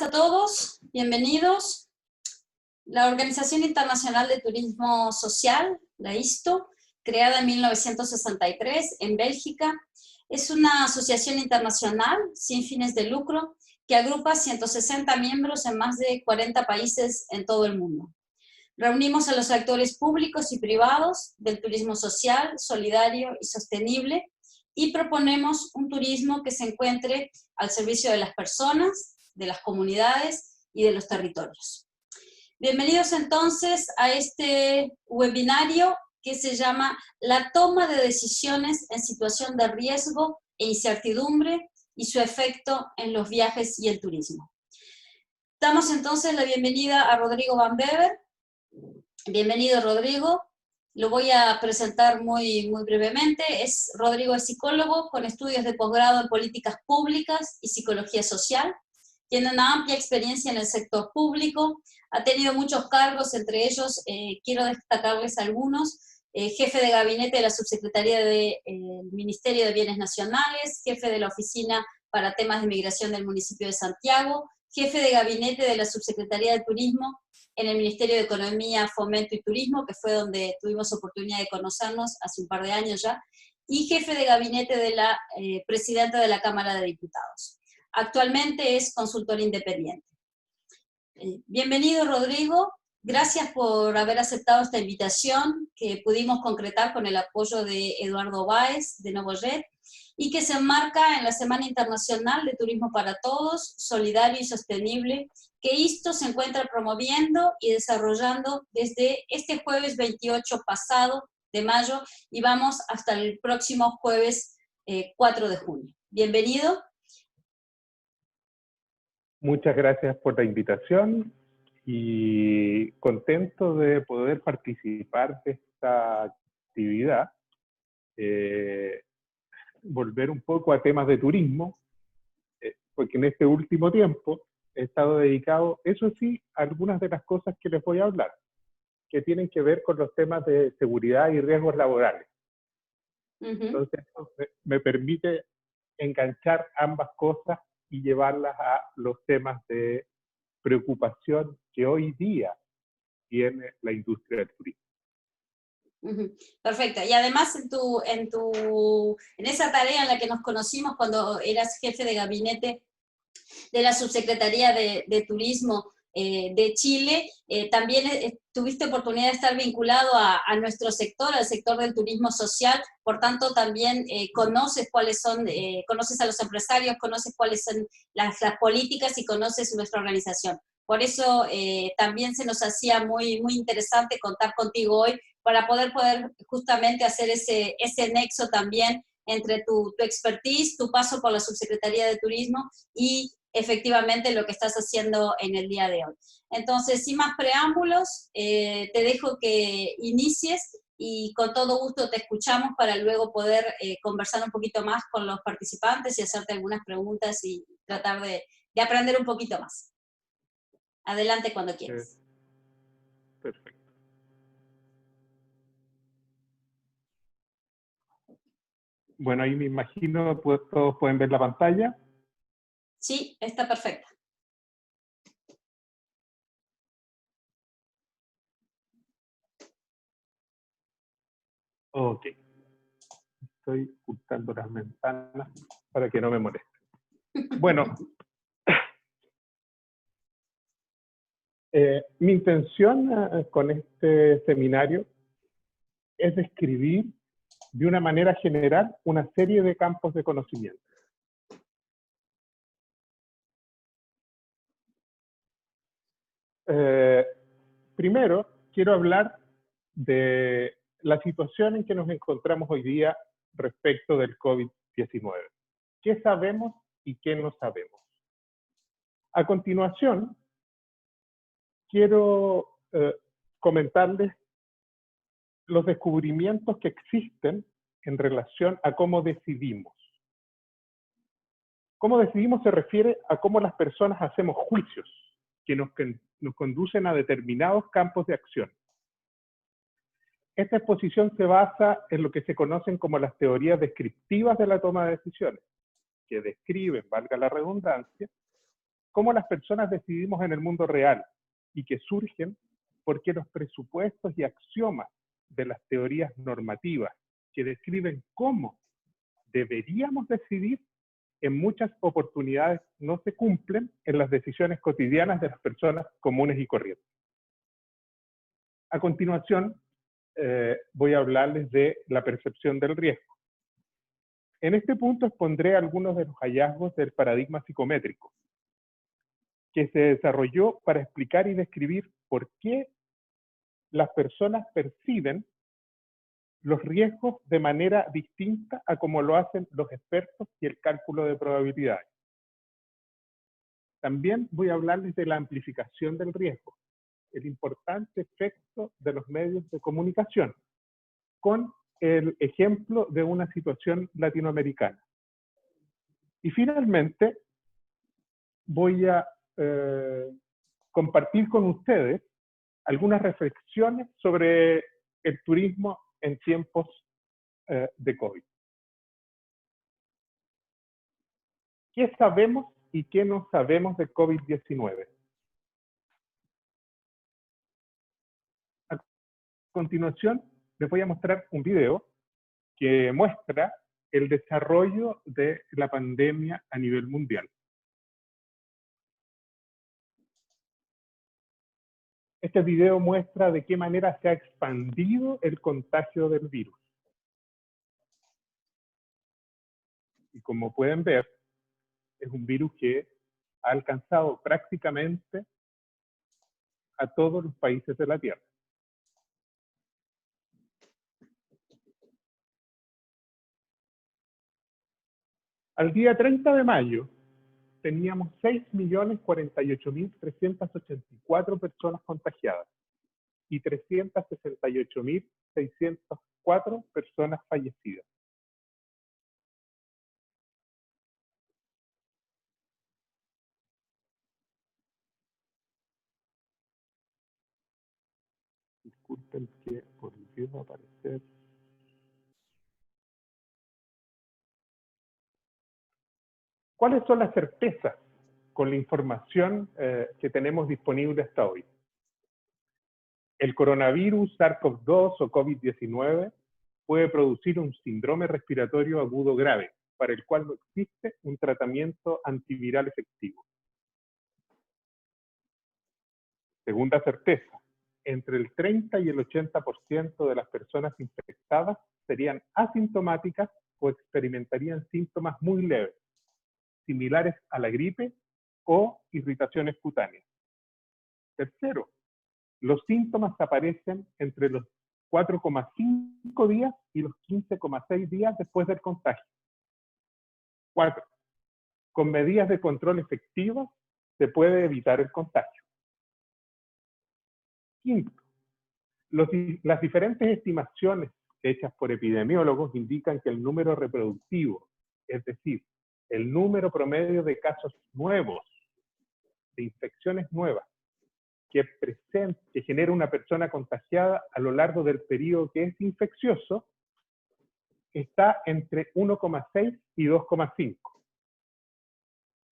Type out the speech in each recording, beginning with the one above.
a todos, bienvenidos. La Organización Internacional de Turismo Social, la ISTO, creada en 1963 en Bélgica, es una asociación internacional sin fines de lucro que agrupa 160 miembros en más de 40 países en todo el mundo. Reunimos a los actores públicos y privados del turismo social, solidario y sostenible y proponemos un turismo que se encuentre al servicio de las personas, de las comunidades y de los territorios. Bienvenidos entonces a este webinario que se llama La toma de decisiones en situación de riesgo e incertidumbre y su efecto en los viajes y el turismo. Damos entonces la bienvenida a Rodrigo Van Bever. Bienvenido, Rodrigo. Lo voy a presentar muy brevemente. Rodrigo es psicólogo con estudios de posgrado en políticas públicas y psicología social. Tiene una amplia experiencia en el sector público, ha tenido muchos cargos, entre ellos quiero destacarles algunos: jefe de gabinete de la Subsecretaría del Ministerio de Bienes Nacionales, jefe de la Oficina para Temas de Migración del municipio de Santiago, jefe de gabinete de la Subsecretaría de Turismo en el Ministerio de Economía, Fomento y Turismo, que fue donde tuvimos oportunidad de conocernos hace un par de años ya, y jefe de gabinete de la presidenta de la Cámara de Diputados. Actualmente es consultor independiente. Bienvenido, Rodrigo. Gracias por haber aceptado esta invitación que pudimos concretar con el apoyo de Eduardo Báez, de Novojet, y que se enmarca en la Semana Internacional de Turismo para Todos, Solidario y Sostenible, que ISTO se encuentra promoviendo y desarrollando desde este jueves 28 pasado de mayo y vamos hasta el próximo jueves 4 de junio. Bienvenido. Muchas gracias por la invitación y contento de poder participar de esta actividad. Volver un poco a temas de turismo, porque en este último tiempo he estado dedicado, eso sí, a algunas de las cosas que les voy a hablar, que tienen que ver con los temas de seguridad y riesgos laborales. Entonces, eso me permite enganchar ambas cosas y llevarlas a los temas de preocupación que hoy día tiene la industria del turismo. Perfecto. Y además en esa tarea en la que nos conocimos cuando eras jefe de gabinete de la Subsecretaría de Turismo de Chile, también tuviste oportunidad de estar vinculado a nuestro sector, al sector del turismo social, por tanto también conoces conoces a los empresarios, conoces cuáles son las políticas y conoces nuestra organización. Por eso también se nos hacía muy interesante contar contigo hoy para poder justamente hacer ese nexo también entre tu expertise, tu paso por la Subsecretaría de Turismo y efectivamente lo que estás haciendo en el día de hoy. Entonces, sin más preámbulos, te dejo que inicies y con todo gusto te escuchamos para luego poder conversar un poquito más con los participantes y hacerte algunas preguntas y tratar de aprender un poquito más. Adelante cuando quieras. Perfecto. Bueno, ahí me imagino pues, todos pueden ver la pantalla. Sí, está perfecta. Ok. Estoy ocultando las ventanas para que no me molesten. Bueno, mi intención con este seminario es describir de una manera general una serie de campos de conocimiento. Primero, quiero hablar de la situación en que nos encontramos hoy día respecto del COVID-19. ¿Qué sabemos y qué no sabemos? A continuación, quiero comentarles los descubrimientos que existen en relación a cómo decidimos. Cómo decidimos se refiere a cómo las personas hacemos juicios que nos conducen a determinados campos de acción. Esta exposición se basa en lo que se conocen como las teorías descriptivas de la toma de decisiones, que describen, valga la redundancia, cómo las personas decidimos en el mundo real y que surgen porque los presupuestos y axiomas de las teorías normativas que describen cómo deberíamos decidir en muchas oportunidades no se cumplen en las decisiones cotidianas de las personas comunes y corrientes. A continuación, voy a hablarles de la percepción del riesgo. En este punto expondré algunos de los hallazgos del paradigma psicométrico, que se desarrolló para explicar y describir por qué las personas perciben los riesgos de manera distinta a como lo hacen los expertos y el cálculo de probabilidades. También voy a hablarles de la amplificación del riesgo, el importante efecto de los medios de comunicación, con el ejemplo de una situación latinoamericana. Y finalmente, voy a compartir con ustedes algunas reflexiones sobre el turismo en tiempos de COVID. ¿Qué sabemos y qué no sabemos de COVID-19? A continuación, les voy a mostrar un video que muestra el desarrollo de la pandemia a nivel mundial. Este video muestra de qué manera se ha expandido el contagio del virus. Y como pueden ver, es un virus que ha alcanzado prácticamente a todos los países de la Tierra. Al día 30 de mayo, teníamos 6.048.384 personas contagiadas y 368.604 personas fallecidas. Disculpen que volvió a aparecer. ¿Cuáles son las certezas con la información que tenemos disponible hasta hoy? El coronavirus SARS-CoV-2 o COVID-19 puede producir un síndrome respiratorio agudo grave, para el cual no existe un tratamiento antiviral efectivo. Segunda certeza, entre el 30 y el 80% de las personas infectadas serían asintomáticas o experimentarían síntomas muy leves, similares a la gripe o irritaciones cutáneas. Tercero, los síntomas aparecen entre los 4,5 días y los 15,6 días después del contagio. 4. Con medidas de control efectivas se puede evitar el contagio. 5. Las diferentes estimaciones hechas por epidemiólogos indican que el número reproductivo, es decir, el número promedio de casos nuevos, de infecciones nuevas, que genera una persona contagiada a lo largo del periodo que es infeccioso, está entre 1,6 y 2,5.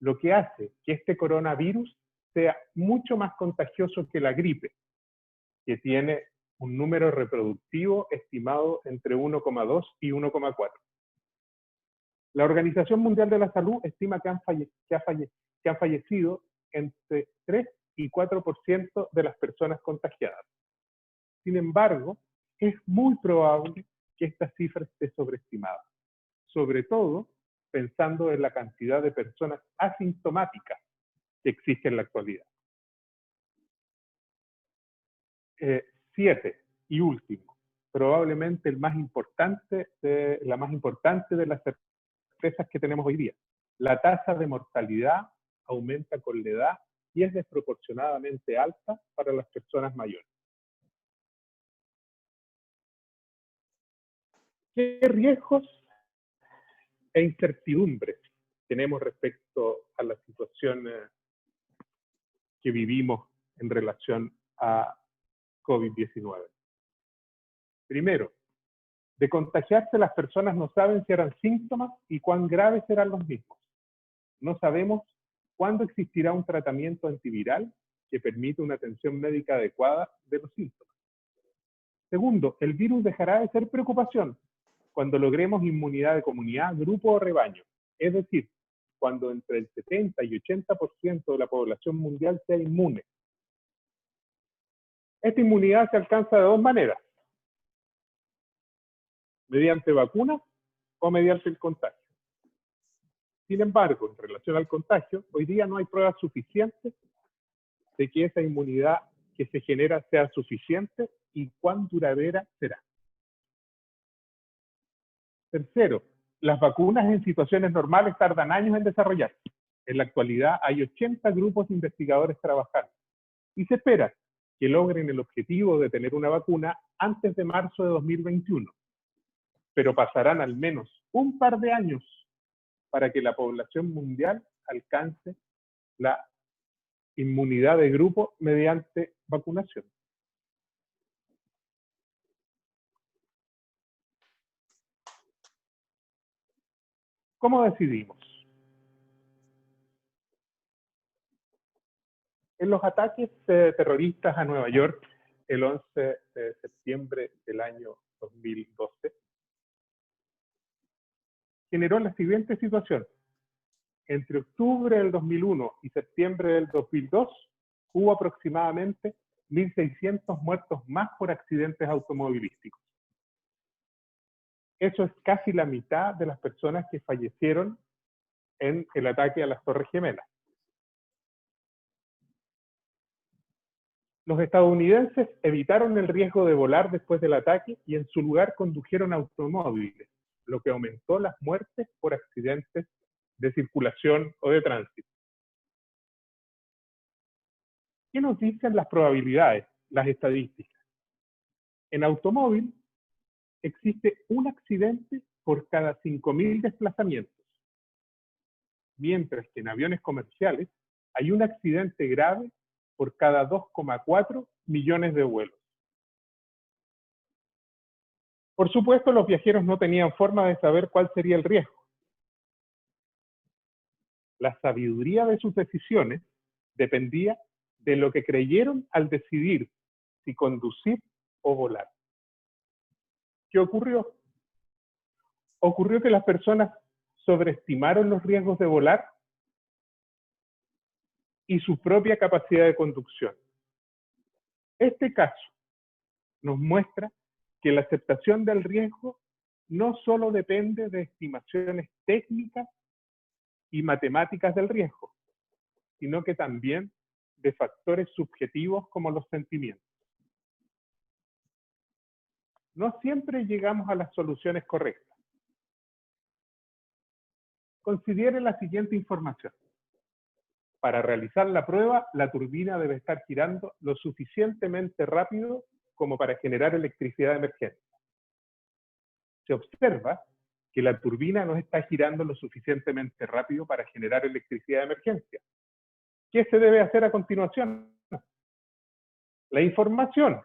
Lo que hace que este coronavirus sea mucho más contagioso que la gripe, que tiene un número reproductivo estimado entre 1,2 y 1,4. La Organización Mundial de la Salud estima que han fallecido entre 3 y 4% de las personas contagiadas. Sin embargo, es muy probable que esta cifra esté sobreestimada, sobre todo pensando en la cantidad de personas asintomáticas que existe en la actualidad. 7, y último, probablemente la más importante de las certezas que tenemos hoy día. La tasa de mortalidad aumenta con la edad y es desproporcionadamente alta para las personas mayores. ¿Qué riesgos e incertidumbres tenemos respecto a la situación que vivimos en relación a COVID-19? Primero, de contagiarse las personas no saben si eran síntomas y cuán graves eran los mismos. No sabemos ¿Cuándo existirá un tratamiento antiviral que permita una atención médica adecuada de los síntomas? Segundo, el virus dejará de ser preocupación cuando logremos inmunidad de comunidad, grupo o rebaño. Es decir, cuando entre el 70 y 80% de la población mundial sea inmune. Esta inmunidad se alcanza de dos maneras: mediante vacunas o mediante el contagio. Sin embargo, en relación al contagio, hoy día no hay pruebas suficientes de que esa inmunidad que se genera sea suficiente y cuán duradera será. Tercero, las vacunas en situaciones normales tardan años en desarrollarse. En la actualidad hay 80 grupos de investigadores trabajando y se espera que logren el objetivo de tener una vacuna antes de marzo de 2021. Pero pasarán al menos un par de años para que la población mundial alcance la inmunidad de grupo mediante vacunación. ¿Cómo decidimos? En los ataques terroristas a Nueva York el 11 de septiembre del año 2012, generó la siguiente situación. Entre octubre del 2001 y septiembre del 2002, hubo aproximadamente 1.600 muertos más por accidentes automovilísticos. Eso es casi la mitad de las personas que fallecieron en el ataque a las Torres Gemelas. Los estadounidenses evitaron el riesgo de volar después del ataque y en su lugar condujeron automóviles, lo que aumentó las muertes por accidentes de circulación o de tránsito. ¿Qué nos dicen las probabilidades, las estadísticas? En automóvil existe un accidente por cada 5.000 desplazamientos, mientras que en aviones comerciales hay un accidente grave por cada 2,4 millones de vuelos. Por supuesto, los viajeros no tenían forma de saber cuál sería el riesgo. La sabiduría de sus decisiones dependía de lo que creyeron al decidir si conducir o volar. ¿Qué ocurrió? Ocurrió que las personas sobreestimaron los riesgos de volar y su propia capacidad de conducción. Este caso nos muestra que la aceptación del riesgo no solo depende de estimaciones técnicas y matemáticas del riesgo, sino que también de factores subjetivos como los sentimientos. No siempre llegamos a las soluciones correctas. Considere la siguiente información. Para realizar la prueba, la turbina debe estar girando lo suficientemente rápido como para generar electricidad de emergencia. Se observa que la turbina no está girando lo suficientemente rápido para generar electricidad de emergencia. ¿Qué se debe hacer a continuación? La información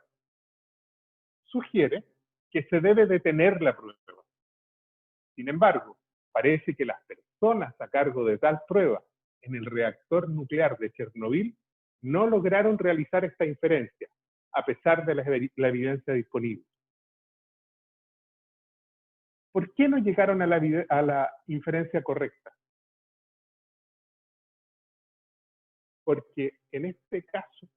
sugiere que se debe detener la prueba. Sin embargo, parece que las personas a cargo de tal prueba en el reactor nuclear de Chernobyl no lograron realizar esta inferencia, a pesar de la evidencia disponible. ¿Por qué no llegaron a la inferencia correcta? Porque en este caso,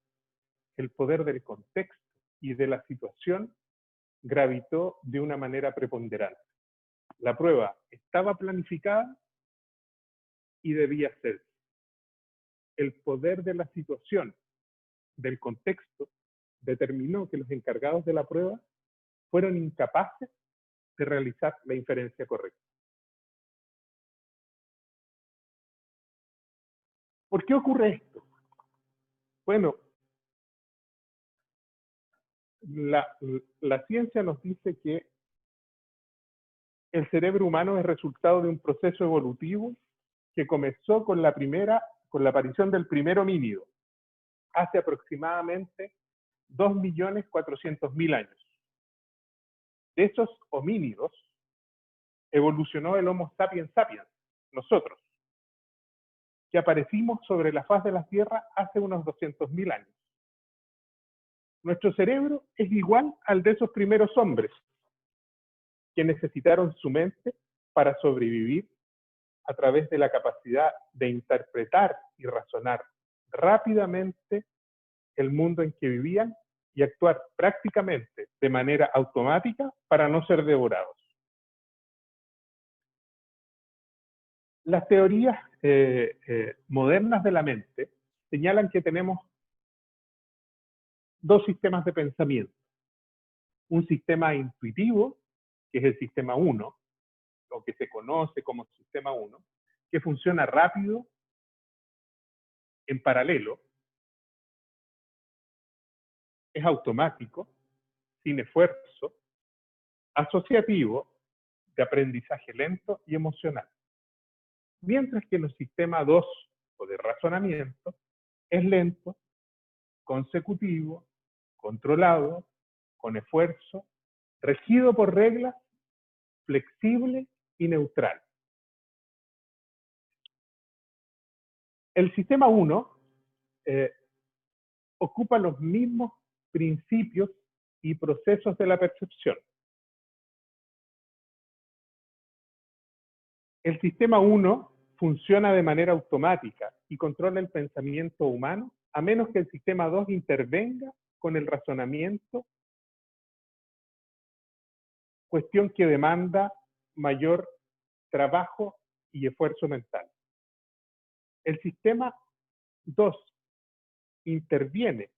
el poder del contexto y de la situación gravitó de una manera preponderante. La prueba estaba planificada y debía hacerse. El poder de la situación, del contexto, determinó que los encargados de la prueba fueron incapaces de realizar la inferencia correcta. ¿Por qué ocurre esto? Bueno, la ciencia nos dice que el cerebro humano es resultado de un proceso evolutivo que comenzó con la aparición del primer homínido, hace aproximadamente 2.400.000 años. De esos homínidos evolucionó el Homo sapiens sapiens, nosotros, que aparecimos sobre la faz de la Tierra hace unos 200.000 años. Nuestro cerebro es igual al de esos primeros hombres que necesitaron su mente para sobrevivir a través de la capacidad de interpretar y razonar rápidamente el mundo en que vivían y actuar prácticamente de manera automática para no ser devorados. Las teorías modernas de la mente señalan que tenemos dos sistemas de pensamiento. Un sistema intuitivo, que es el sistema 1, o que se conoce como sistema 1, que funciona rápido, en paralelo, es automático, sin esfuerzo, asociativo, de aprendizaje lento y emocional. Mientras que el sistema 2, o de razonamiento, es lento, consecutivo, controlado, con esfuerzo, regido por reglas, flexible y neutral. El sistema 1 ocupa los mismos principios y procesos de la percepción. El sistema 1 funciona de manera automática y controla el pensamiento humano, a menos que el sistema 2 intervenga con el razonamiento, cuestión que demanda mayor trabajo y esfuerzo mental. El sistema 2 interviene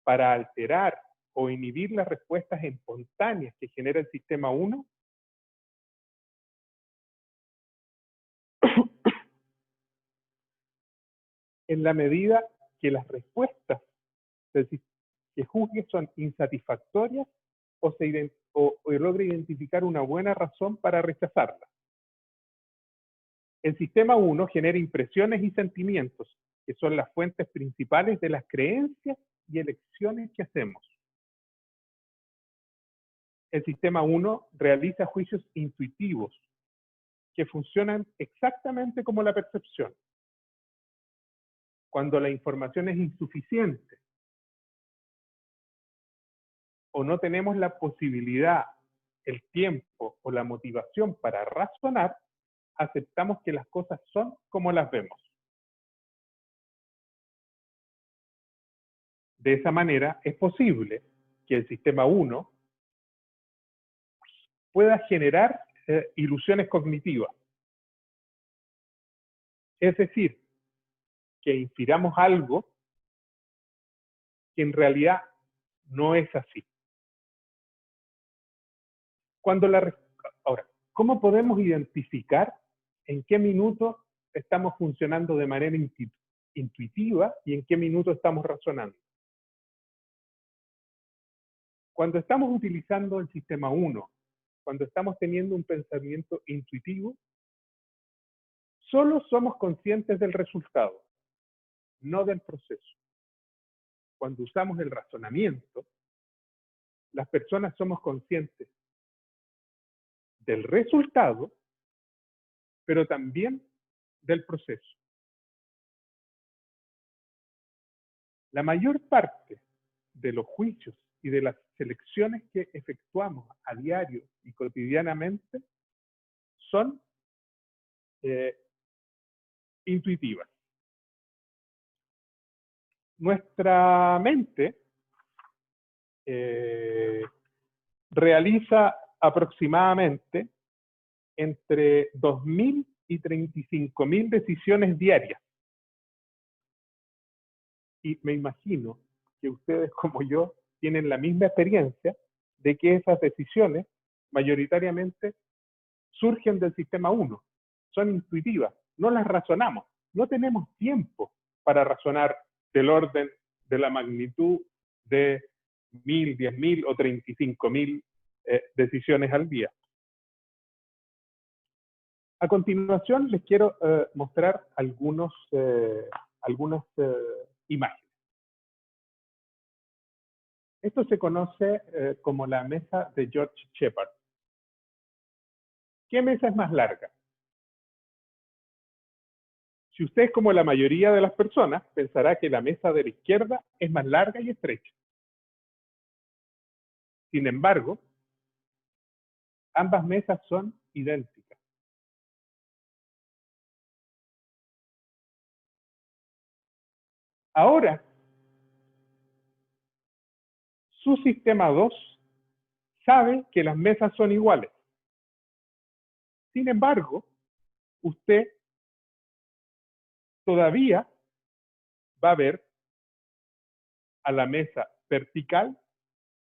para alterar o inhibir las respuestas espontáneas que genera el sistema 1 en la medida que las respuestas que juzgue son insatisfactorias o logra identificar una buena razón para rechazarlas. El sistema 1 genera impresiones y sentimientos, que son las fuentes principales de las creencias y elecciones que hacemos. El sistema 1 realiza juicios intuitivos, que funcionan exactamente como la percepción. Cuando la información es insuficiente o no tenemos la posibilidad, el tiempo o la motivación para razonar, aceptamos que las cosas son como las vemos. De esa manera es posible que el sistema 1 pueda generar ilusiones cognitivas. Es decir, que inspiramos algo que en realidad no es así. Ahora, ¿cómo podemos identificar en qué minuto estamos funcionando de manera intuitiva y en qué minuto estamos razonando? Cuando estamos utilizando el sistema 1, cuando estamos teniendo un pensamiento intuitivo, solo somos conscientes del resultado, no del proceso. Cuando usamos el razonamiento, las personas somos conscientes del resultado, pero también del proceso. La mayor parte de los juicios y de las selecciones que efectuamos a diario y cotidianamente son intuitivas. Nuestra mente realiza aproximadamente entre 2.000 y 35.000 decisiones diarias. Y me imagino que ustedes, como yo, tienen la misma experiencia de que esas decisiones mayoritariamente surgen del sistema 1. Son intuitivas, no las razonamos. No tenemos tiempo para razonar del orden de la magnitud de 1.000, 10.000 o 35.000 decisiones al día. A continuación les quiero mostrar algunas imágenes. Esto se conoce como la mesa de George Shepard. ¿Qué mesa es más larga? Si Si usted es como la mayoría de las personas, pensará que la mesa de la izquierda es más larga y estrecha. Sin embargo, ambas mesas son idénticas. Ahora, su sistema 2 sabe que las mesas son iguales. Sin embargo, usted todavía va a ver a la mesa vertical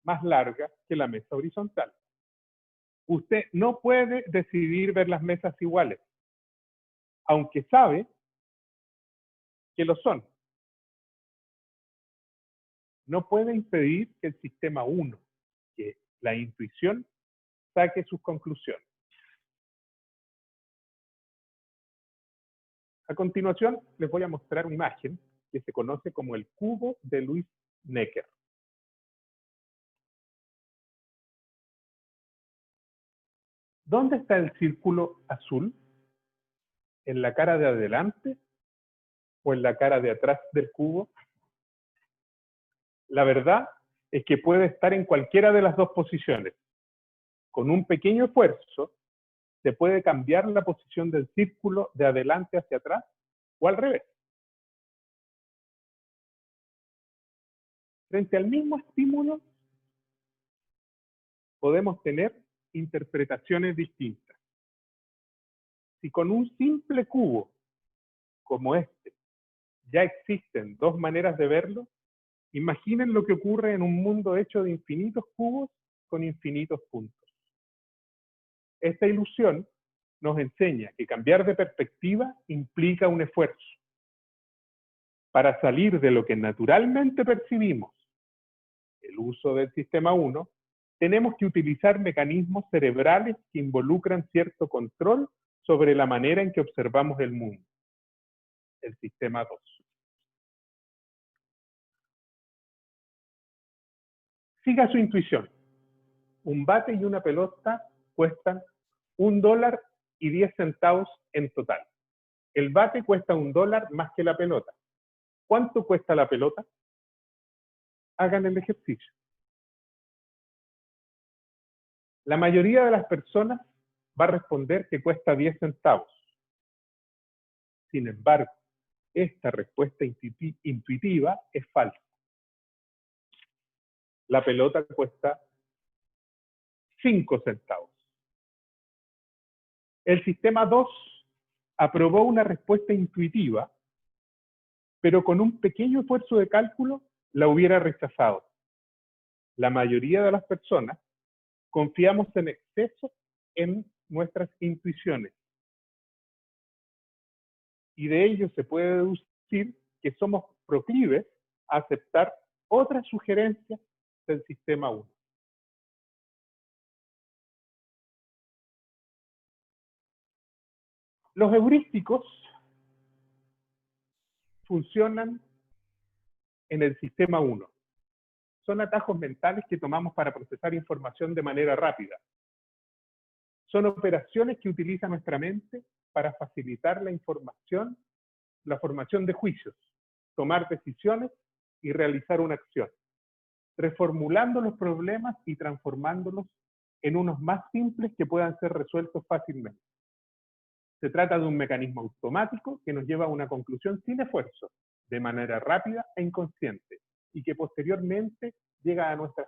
más larga que la mesa horizontal. Usted no puede decidir ver las mesas iguales, aunque sabe que lo son. No puede impedir que el sistema 1, que la intuición, saque sus conclusiones. A continuación, les voy a mostrar una imagen que se conoce como el cubo de Louis Necker. ¿Dónde está el círculo azul? ¿En la cara de adelante o en la cara de atrás del cubo? La verdad es que puede estar en cualquiera de las dos posiciones. Con un pequeño esfuerzo, se puede cambiar la posición del círculo de adelante hacia atrás o al revés. Frente al mismo estímulo, podemos tener interpretaciones distintas. Si con un simple cubo como este ya existen dos maneras de verlo, imaginen lo que ocurre en un mundo hecho de infinitos cubos con infinitos puntos. Esta ilusión nos enseña que cambiar de perspectiva implica un esfuerzo. Para salir de lo que naturalmente percibimos, el uso del sistema 1, tenemos que utilizar mecanismos cerebrales que involucran cierto control sobre la manera en que observamos el mundo. El sistema 2. Siga su intuición. Un bate y una pelota cuestan $1.10 en total. El bate cuesta $1 más que la pelota. ¿Cuánto cuesta la pelota? Hagan el ejercicio. La mayoría de las personas va a responder que cuesta 10 centavos. Sin embargo, esta respuesta intuitiva es falsa. La pelota cuesta 5 centavos. El sistema 2 aprobó una respuesta intuitiva, pero con un pequeño esfuerzo de cálculo la hubiera rechazado. La mayoría de las personas confiamos en exceso en nuestras intuiciones. Y de ello se puede deducir que somos proclives a aceptar otras sugerencias del sistema 1. Los heurísticos funcionan en el sistema 1. Son atajos mentales que tomamos para procesar información de manera rápida. Son operaciones que utiliza nuestra mente para facilitar la información, la formación de juicios, tomar decisiones y realizar una acción, reformulando los problemas y transformándolos en unos más simples que puedan ser resueltos fácilmente. Se trata de un mecanismo automático que nos lleva a una conclusión sin esfuerzo, de manera rápida e inconsciente, y que posteriormente llega a nuestra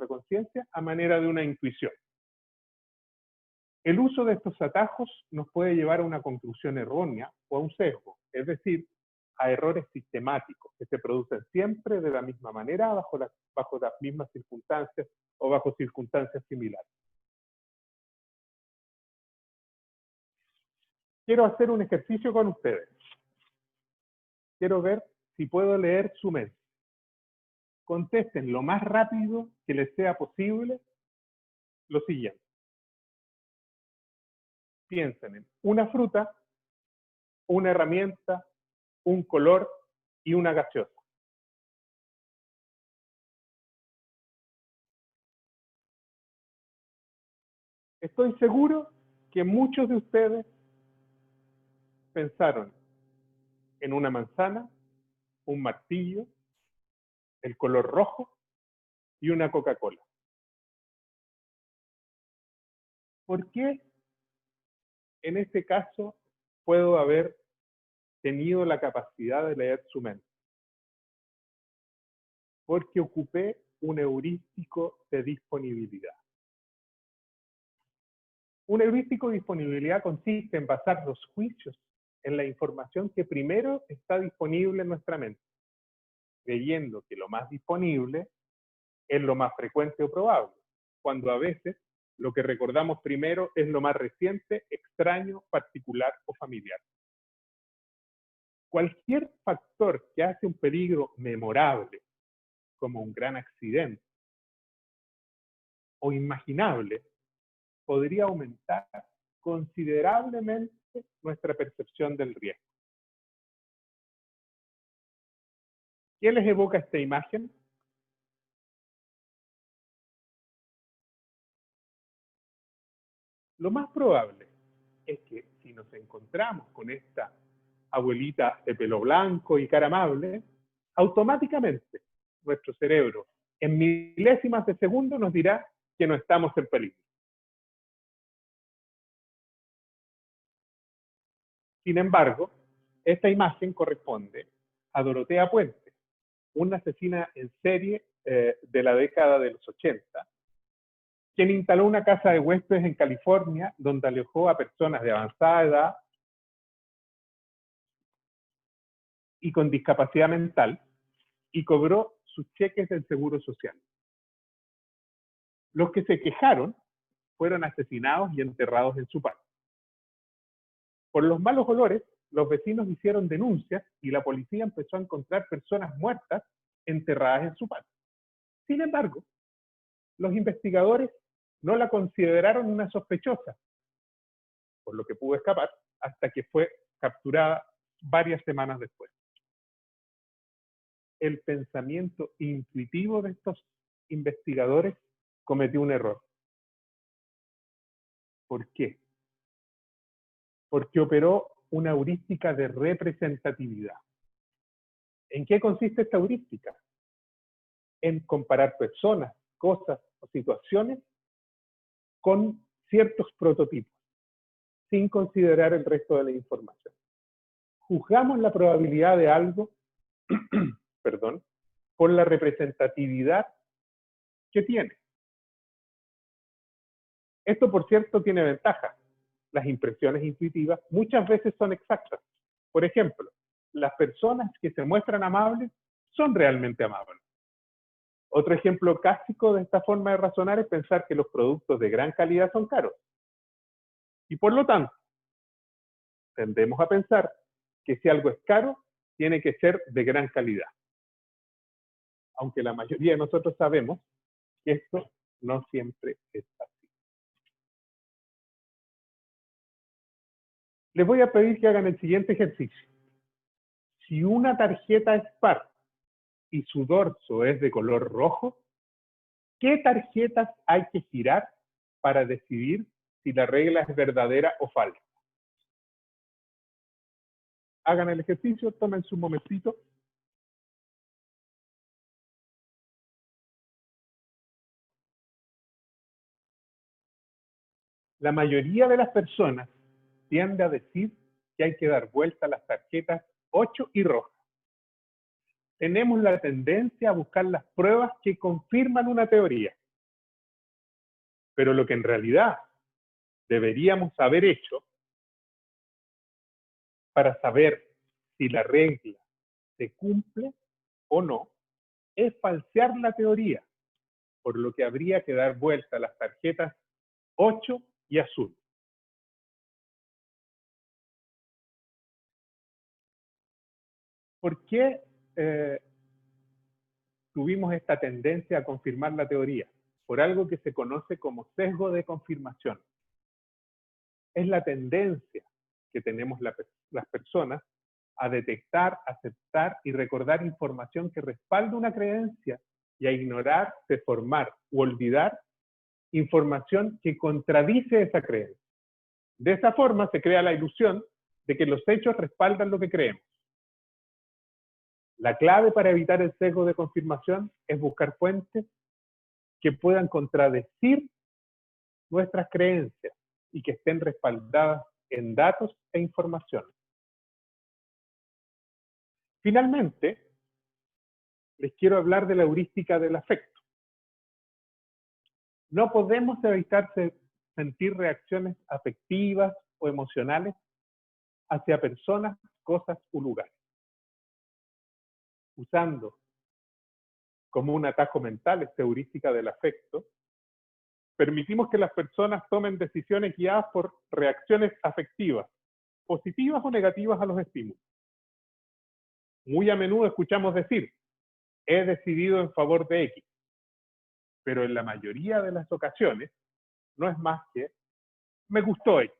conciencia a manera de una intuición. El uso de estos atajos nos puede llevar a una conclusión errónea o a un sesgo, es decir, a errores sistemáticos que se producen siempre de la misma manera bajo las mismas circunstancias o bajo circunstancias similares. Quiero hacer un ejercicio con ustedes. Quiero ver si puedo leer su mente. Contesten lo más rápido que les sea posible lo siguiente. Piensen en una fruta, una herramienta, un color y una gaseosa. Estoy seguro que muchos de ustedes pensaron en una manzana, un martillo, el color rojo y una Coca-Cola. ¿Por qué en este caso puedo haber tenido la capacidad de leer su mente? Porque ocupé un heurístico de disponibilidad. Un heurístico de disponibilidad consiste en basar los juicios en la información que primero está disponible en nuestra mente, creyendo que lo más disponible es lo más frecuente o probable, cuando a veces lo que recordamos primero es lo más reciente, extraño, particular o familiar. Cualquier factor que hace un peligro memorable, como un gran accidente, o imaginable, podría aumentar considerablemente nuestra percepción del riesgo. ¿Qué les evoca esta imagen? Lo más probable es que si nos encontramos con esta abuelita de pelo blanco y cara amable, automáticamente nuestro cerebro en milésimas de segundo nos dirá que no estamos en peligro. Sin embargo, esta imagen corresponde a Dorotea Puente, una asesina en serie de la década de los 80, quien instaló una casa de huéspedes en California donde alojó a personas de avanzada edad y con discapacidad mental y cobró sus cheques del Seguro Social. Los que se quejaron fueron asesinados y enterrados en su patio. Por los malos olores, los vecinos hicieron denuncias y la policía empezó a encontrar personas muertas enterradas en su patio. Sin embargo, los investigadores no la consideraron una sospechosa, por lo que pudo escapar hasta que fue capturada varias semanas después. El pensamiento intuitivo de estos investigadores cometió un error. ¿Por qué? Porque operó una heurística de representatividad. ¿En qué consiste esta heurística? En comparar personas, cosas o situaciones con ciertos prototipos, sin considerar el resto de la información. Juzgamos la probabilidad de algo, perdón, por la representatividad que tiene. Esto, por cierto, tiene ventajas. Las impresiones intuitivas muchas veces son exactas. Por ejemplo, las personas que se muestran amables son realmente amables. Otro ejemplo clásico de esta forma de razonar es pensar que los productos de gran calidad son caros. Y por lo tanto, tendemos a pensar que si algo es caro, tiene que ser de gran calidad. Aunque la mayoría de nosotros sabemos que esto no siempre es así. Les voy a pedir que hagan el siguiente ejercicio. Si una tarjeta es par y su dorso es de color rojo, ¿qué tarjetas hay que girar para decidir si la regla es verdadera o falsa? Hagan el ejercicio, tomen su momentito. La mayoría de las personas tiende a decir que hay que dar vuelta a las tarjetas 8 y roja. Tenemos la tendencia a buscar las pruebas que confirman una teoría. Pero lo que en realidad deberíamos haber hecho para saber si la regla se cumple o no es falsear la teoría, por lo que habría que dar vuelta a las tarjetas 8 y azul. ¿Por qué tuvimos esta tendencia a confirmar la teoría? Por algo que se conoce como sesgo de confirmación. Es la tendencia que tenemos las personas a detectar, aceptar y recordar información que respalda una creencia y a ignorar, deformar u olvidar información que contradice esa creencia. De esa forma se crea la ilusión de que los hechos respaldan lo que creemos. La clave para evitar el sesgo de confirmación es buscar fuentes que puedan contradecir nuestras creencias y que estén respaldadas en datos e información. Finalmente, les quiero hablar de la heurística del afecto. No podemos evitar sentir reacciones afectivas o emocionales hacia personas, cosas o lugares. Usando como un atajo mental esta heurística del afecto, permitimos que las personas tomen decisiones guiadas por reacciones afectivas, positivas o negativas a los estímulos. Muy a menudo escuchamos decir, he decidido en favor de X, pero en la mayoría de las ocasiones no es más que, me gustó X.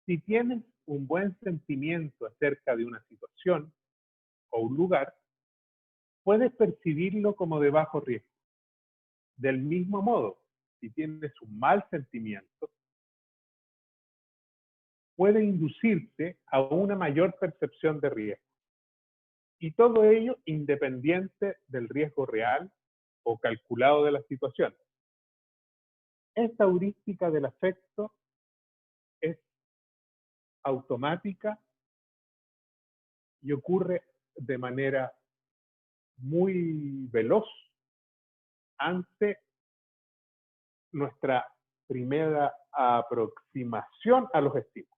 Si tienes un buen sentimiento acerca de una situación o un lugar, puedes percibirlo como de bajo riesgo. Del mismo modo, si tienes un mal sentimiento, puede inducirte a una mayor percepción de riesgo. Y todo ello independiente del riesgo real o calculado de la situación. Esta heurística del afecto es automática y ocurre de manera muy veloz ante nuestra primera aproximación a los estímulos.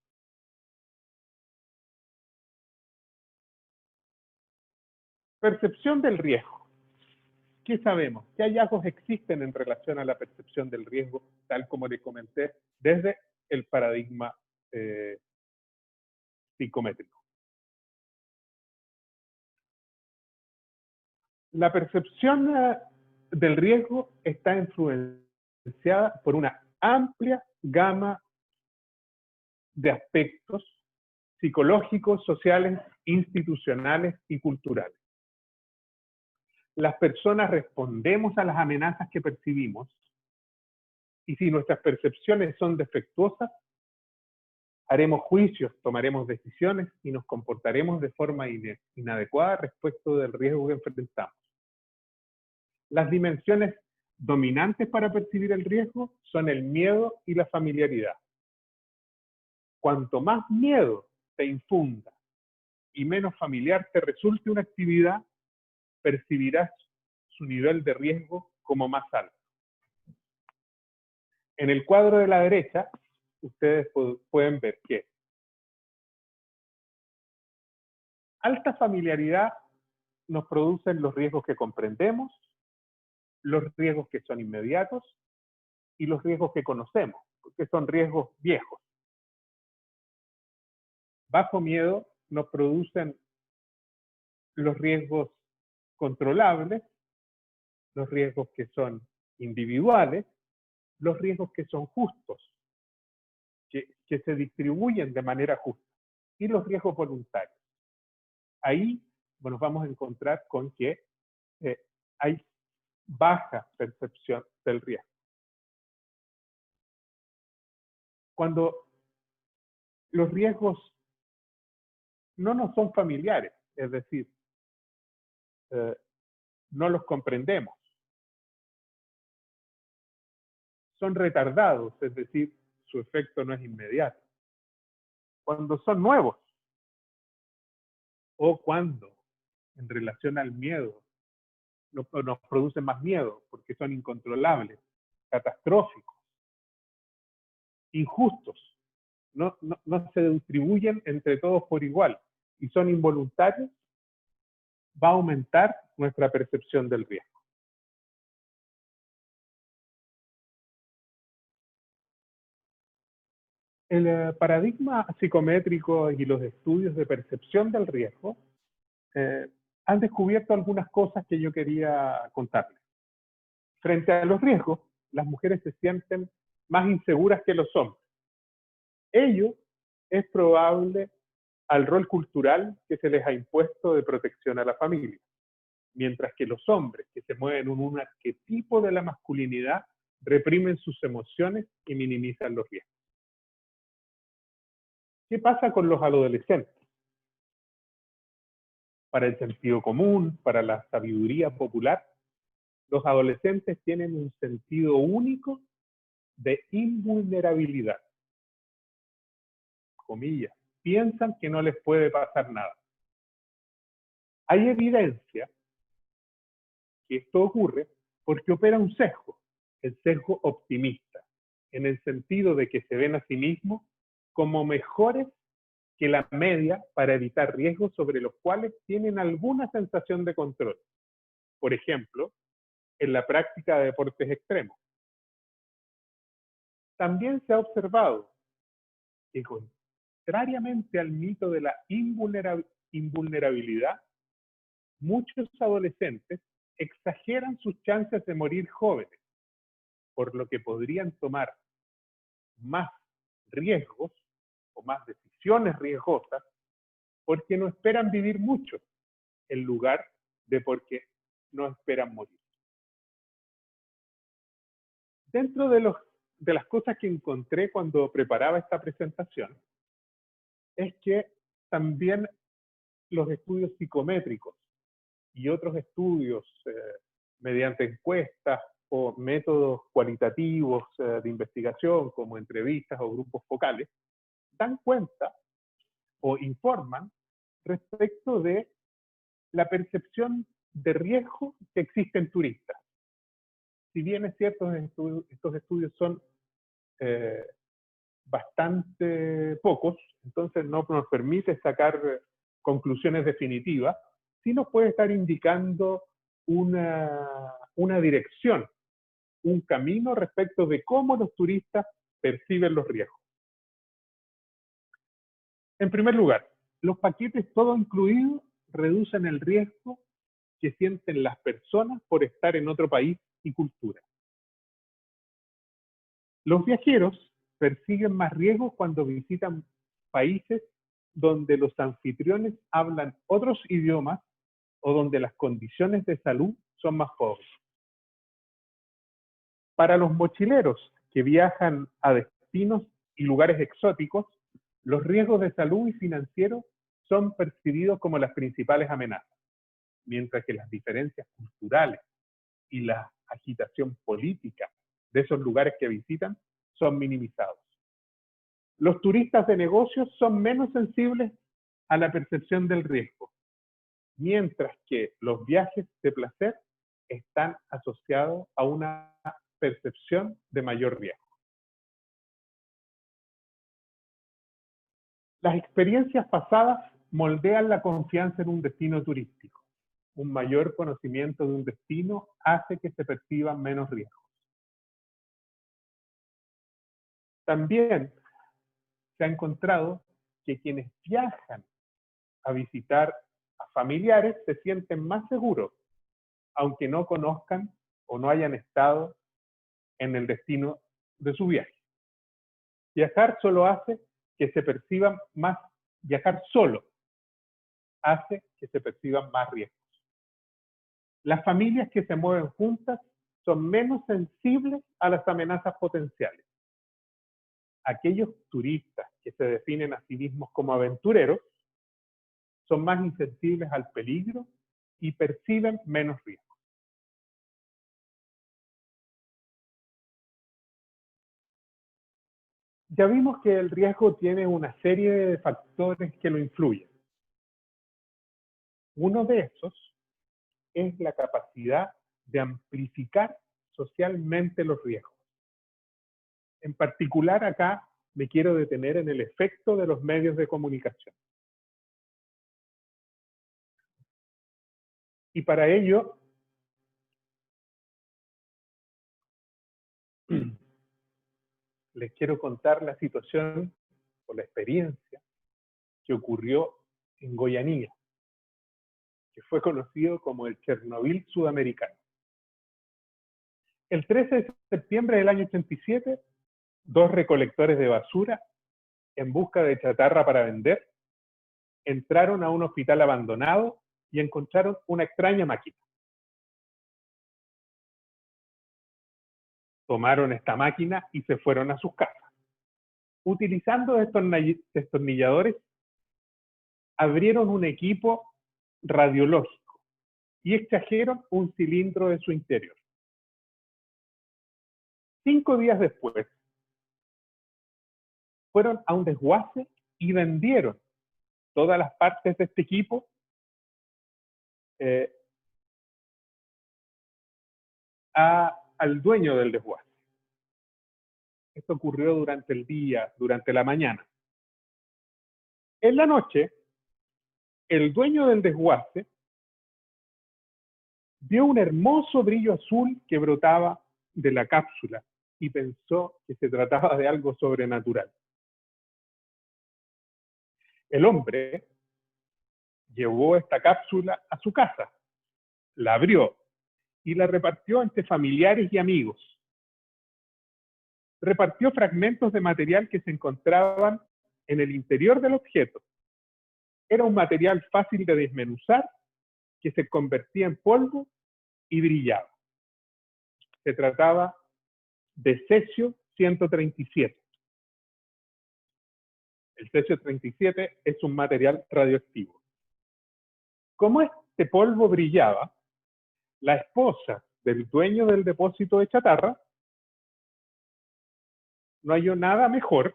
Percepción del riesgo. ¿Qué sabemos? ¿Qué hallazgos existen en relación a la percepción del riesgo, tal como le comenté, desde el paradigma psicométrico? La percepción del riesgo está influenciada por una amplia gama de aspectos psicológicos, sociales, institucionales y culturales. Las personas respondemos a las amenazas que percibimos y si nuestras percepciones son defectuosas, haremos juicios, tomaremos decisiones y nos comportaremos de forma inadecuada respecto del riesgo que enfrentamos. Las dimensiones dominantes para percibir el riesgo son el miedo y la familiaridad. Cuanto más miedo te infunda y menos familiar te resulte una actividad, percibirás su nivel de riesgo como más alto. En el cuadro de la derecha, ustedes pueden ver que alta familiaridad nos producen los riesgos que comprendemos, los riesgos que son inmediatos y los riesgos que conocemos, porque son riesgos viejos. Bajo miedo nos producen los riesgos controlables, los riesgos que son individuales, los riesgos que son justos, que se distribuyen de manera justa, y los riesgos voluntarios. Ahí nos vamos a encontrar con que hay baja percepción del riesgo. Cuando los riesgos no nos son familiares, es decir, no los comprendemos, son retardados, es decir, su efecto no es inmediato. Cuando son nuevos o cuando en relación al miedo nos producen más miedo porque son incontrolables, catastróficos, injustos, no se distribuyen entre todos por igual y son involuntarios, va a aumentar nuestra percepción del riesgo. El paradigma psicométrico y los estudios de percepción del riesgo han descubierto algunas cosas que yo quería contarles. Frente a los riesgos, las mujeres se sienten más inseguras que los hombres. Ello es probable al rol cultural que se les ha impuesto de protección a la familia, mientras que los hombres que se mueven en un arquetipo de la masculinidad reprimen sus emociones y minimizan los riesgos. ¿Qué pasa con los adolescentes? para el sentido común, para la sabiduría popular, los adolescentes tienen un sentido único de invulnerabilidad. Comillas, piensan que no les puede pasar nada. Hay evidencia que esto ocurre porque opera un sesgo, el sesgo optimista, en el sentido de que se ven a sí mismos como mejores que la media para evitar riesgos sobre los cuales tienen alguna sensación de control. Por ejemplo, en la práctica de deportes extremos. También se ha observado que, contrariamente al mito de la invulnerabilidad, muchos adolescentes exageran sus chances de morir jóvenes, por lo que podrían tomar más riesgos o más decisiones riesgosas porque no esperan vivir mucho, en lugar de porque no esperan morir. Dentro de las cosas que encontré cuando preparaba esta presentación, es que también los estudios psicométricos y otros estudios mediante encuestas o métodos cualitativos de investigación, como entrevistas o grupos focales, dan cuenta o informan respecto de la percepción de riesgo que existe en turistas. Si bien es cierto, estos estudios son bastante pocos, entonces no nos permite sacar conclusiones definitivas, sí nos puede estar indicando una dirección, un camino respecto de cómo los turistas perciben los riesgos. En primer lugar, los paquetes todo incluido reducen el riesgo que sienten las personas por estar en otro país y cultura. Los viajeros persiguen más riesgos cuando visitan países donde los anfitriones hablan otros idiomas o donde las condiciones de salud son más pobres. Para los mochileros que viajan a destinos y lugares exóticos, los riesgos de salud y financieros son percibidos como las principales amenazas, mientras que las diferencias culturales y la agitación política de esos lugares que visitan son minimizados. Los turistas de negocios son menos sensibles a la percepción del riesgo, mientras que los viajes de placer están asociados a una percepción de mayor riesgo. Las experiencias pasadas moldean la confianza en un destino turístico. Un mayor conocimiento de un destino hace que se perciban menos riesgos. También se ha encontrado que quienes viajan a visitar a familiares se sienten más seguros, aunque no conozcan o no hayan estado en el destino de su viaje. Viajar solo hace que se perciban más, viajar solo hace que se perciban más riesgos. Las familias que se mueven juntas son menos sensibles a las amenazas potenciales. Aquellos turistas que se definen a sí mismos como aventureros son más insensibles al peligro y perciben menos riesgos. Ya vimos que el riesgo tiene una serie de factores que lo influyen. Uno de esos es la capacidad de amplificar socialmente los riesgos. En particular acá me quiero detener en el efecto de los medios de comunicación. Y para ello, les quiero contar la situación o la experiencia que ocurrió en Goianía, que fue conocido como el Chernobyl sudamericano. El 13 de septiembre del año 87, dos recolectores de basura, en busca de chatarra para vender, entraron a un hospital abandonado y encontraron una extraña máquina. Tomaron esta máquina y se fueron a sus casas. Utilizando destornilladores, abrieron un equipo radiológico y extrajeron un cilindro de su interior. 5 días después, fueron a un desguace y vendieron todas las partes de este equipo al dueño del desguace. Esto ocurrió durante el día, durante la mañana. En la noche, el dueño del desguace vio un hermoso brillo azul que brotaba de la cápsula y pensó que se trataba de algo sobrenatural. El hombre llevó esta cápsula a su casa, la abrió y la repartió entre familiares y amigos. Repartió fragmentos de material que se encontraban en el interior del objeto. Era un material fácil de desmenuzar que se convertía en polvo y brillaba. Se trataba de cesio 137. El cesio 37 es un material radioactivo. Como este polvo brillaba, la esposa del dueño del depósito de chatarra no halló nada mejor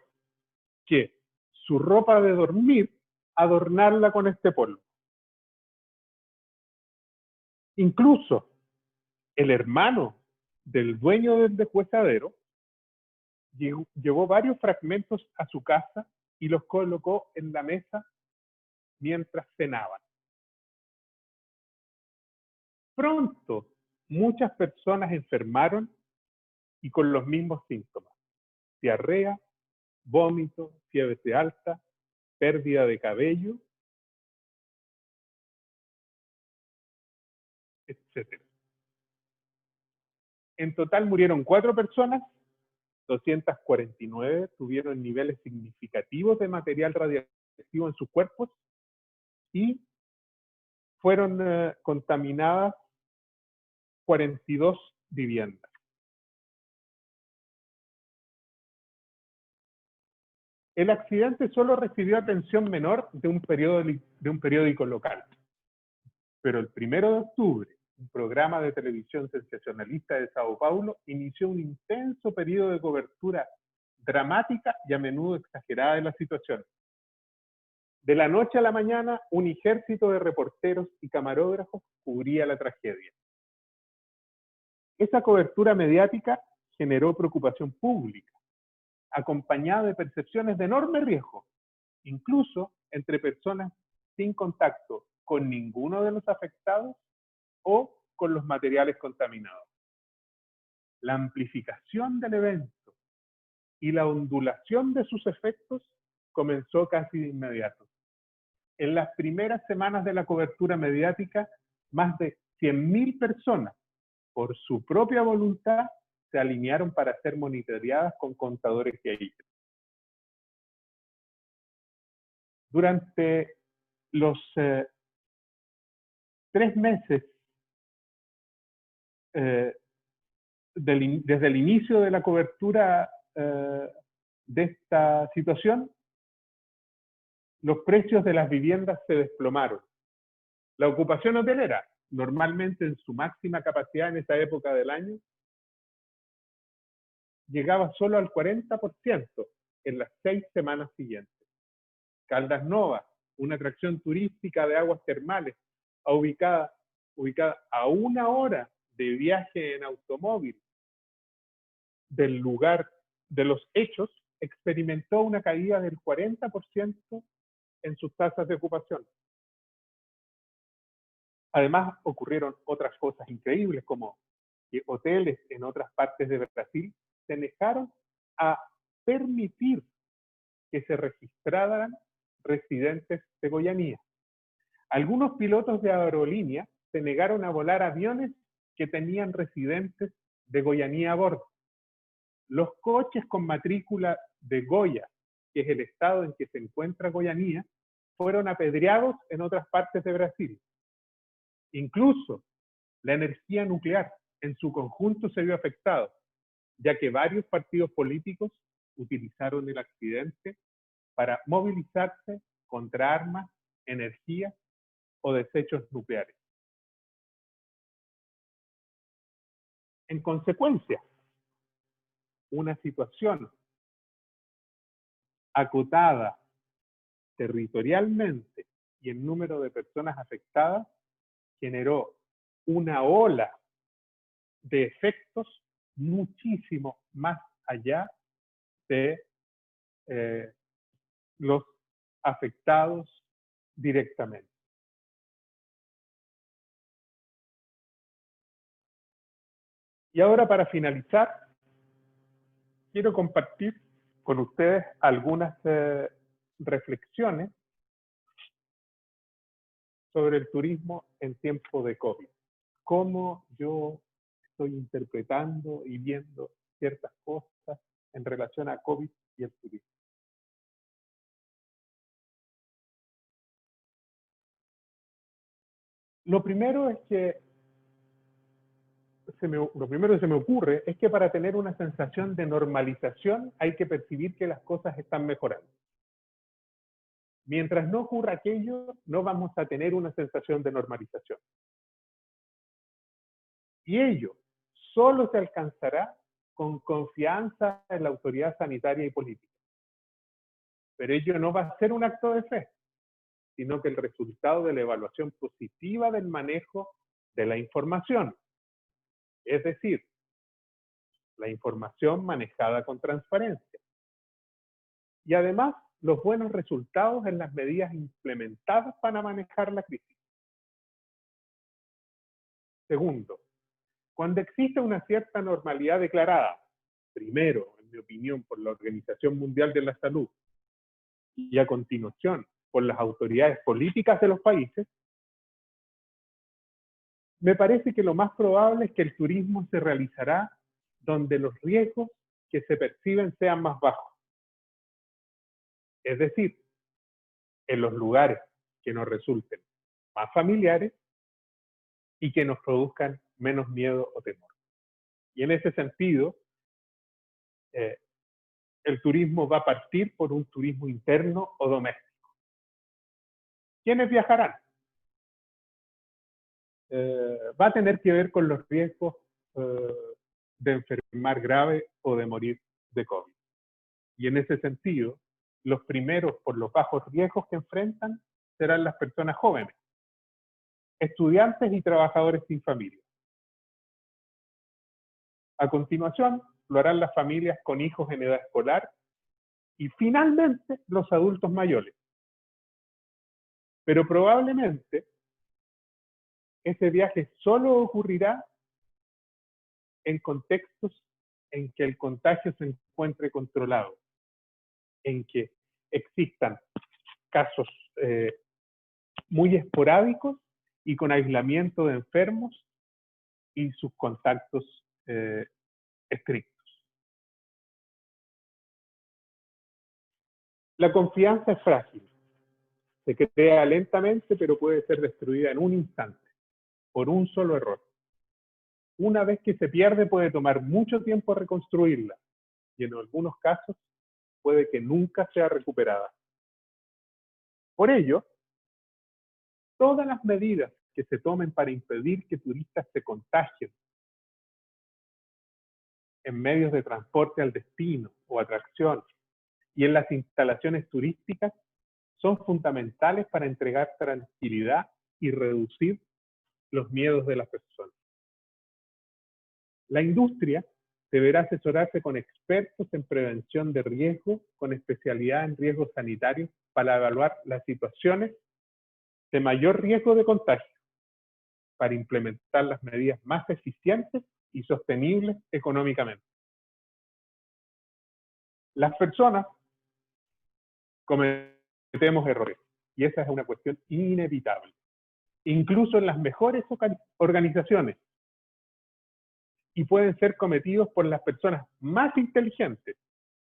que su ropa de dormir adornarla con este polvo. Incluso el hermano del dueño del deshuesadero llevó varios fragmentos a su casa y los colocó en la mesa mientras cenaban. Pronto, muchas personas enfermaron y con los mismos síntomas: diarrea, vómito, fiebre alta, pérdida de cabello, etc. En total murieron 4 personas, 249 tuvieron niveles significativos de material radiactivo en sus cuerpos y fueron contaminadas 42 viviendas. El accidente solo recibió atención menor de un periódico local, pero el 1 de octubre, un programa de televisión sensacionalista de Sao Paulo inició un intenso periodo de cobertura dramática y a menudo exagerada de la situación. De la noche a la mañana, un ejército de reporteros y camarógrafos cubría la tragedia. Esa cobertura mediática generó preocupación pública, acompañada de percepciones de enorme riesgo, incluso entre personas sin contacto con ninguno de los afectados o con los materiales contaminados. La amplificación del evento y la ondulación de sus efectos comenzó casi de inmediato. En las primeras semanas de la cobertura mediática, más de 100.000 personas, por su propia voluntad, se alinearon para ser monitoreadas con contadores Geiger. Durante los 3 meses desde el inicio de la cobertura de esta situación, los precios de las viviendas se desplomaron. La ocupación hotelera, normalmente en su máxima capacidad en esa época del año, llegaba solo al 40% en las 6 semanas siguientes. Caldas Novas, una atracción turística de aguas termales, ubicada a 1 hora de viaje en automóvil del lugar de los hechos, experimentó una caída del 40% en sus tasas de ocupación. Además, ocurrieron otras cosas increíbles, como que hoteles en otras partes de Brasil se negaron a permitir que se registraran residentes de Goianía. Algunos pilotos de aerolínea se negaron a volar aviones que tenían residentes de Goianía a bordo. Los coches con matrícula de Goiás, que es el estado en que se encuentra Goianía, fueron apedreados en otras partes de Brasil. Incluso la energía nuclear en su conjunto se vio afectado, ya que varios partidos políticos utilizaron el accidente para movilizarse contra armas, energía o desechos nucleares. En consecuencia, una situación acotada territorialmente y en número de personas afectadas generó una ola de efectos muchísimo más allá de los afectados directamente. Y ahora, para finalizar, quiero compartir con ustedes algunas reflexiones sobre el turismo en tiempo de COVID. Cómo yo estoy interpretando y viendo ciertas cosas en relación a COVID y el turismo. Lo primero que se me ocurre es que para tener una sensación de normalización hay que percibir que las cosas están mejorando. Mientras no ocurra aquello, no vamos a tener una sensación de normalización. Y ello solo se alcanzará con confianza en la autoridad sanitaria y política. Pero ello no va a ser un acto de fe, sino que el resultado de la evaluación positiva del manejo de la información. Es decir, la información manejada con transparencia. Y además, los buenos resultados en las medidas implementadas para manejar la crisis. Segundo, cuando existe una cierta normalidad declarada, primero, en mi opinión, por la Organización Mundial de la Salud, y a continuación, por las autoridades políticas de los países, me parece que lo más probable es que el turismo se realizará donde los riesgos que se perciben sean más bajos. Es decir, en los lugares que nos resulten más familiares y que nos produzcan menos miedo o temor. Y en ese sentido, el turismo va a partir por un turismo interno o doméstico. ¿Quiénes viajarán? Va a tener que ver con los riesgos de enfermar grave o de morir de COVID. Y en ese sentido, los primeros por los bajos riesgos que enfrentan serán las personas jóvenes, estudiantes y trabajadores sin familia. A continuación, lo harán las familias con hijos en edad escolar y finalmente los adultos mayores. Pero probablemente ese viaje solo ocurrirá en contextos en que el contagio se encuentre controlado, en que existan casos muy esporádicos y con aislamiento de enfermos y sus contactos estrictos. La confianza es frágil. Se crea lentamente, pero puede ser destruida en un instante, por un solo error. Una vez que se pierde, puede tomar mucho tiempo reconstruirla, y en algunos casos puede que nunca sea recuperada. Por ello, todas las medidas que se tomen para impedir que turistas se contagien en medios de transporte al destino o atracción y en las instalaciones turísticas son fundamentales para entregar tranquilidad y reducir los miedos de las personas. La industria deberá asesorarse con expertos en prevención de riesgo, con especialidad en riesgos sanitarios, para evaluar las situaciones de mayor riesgo de contagio, para implementar las medidas más eficientes y sostenibles económicamente. Las personas cometemos errores, y esa es una cuestión inevitable, incluso en las mejores organizaciones, y pueden ser cometidos por las personas más inteligentes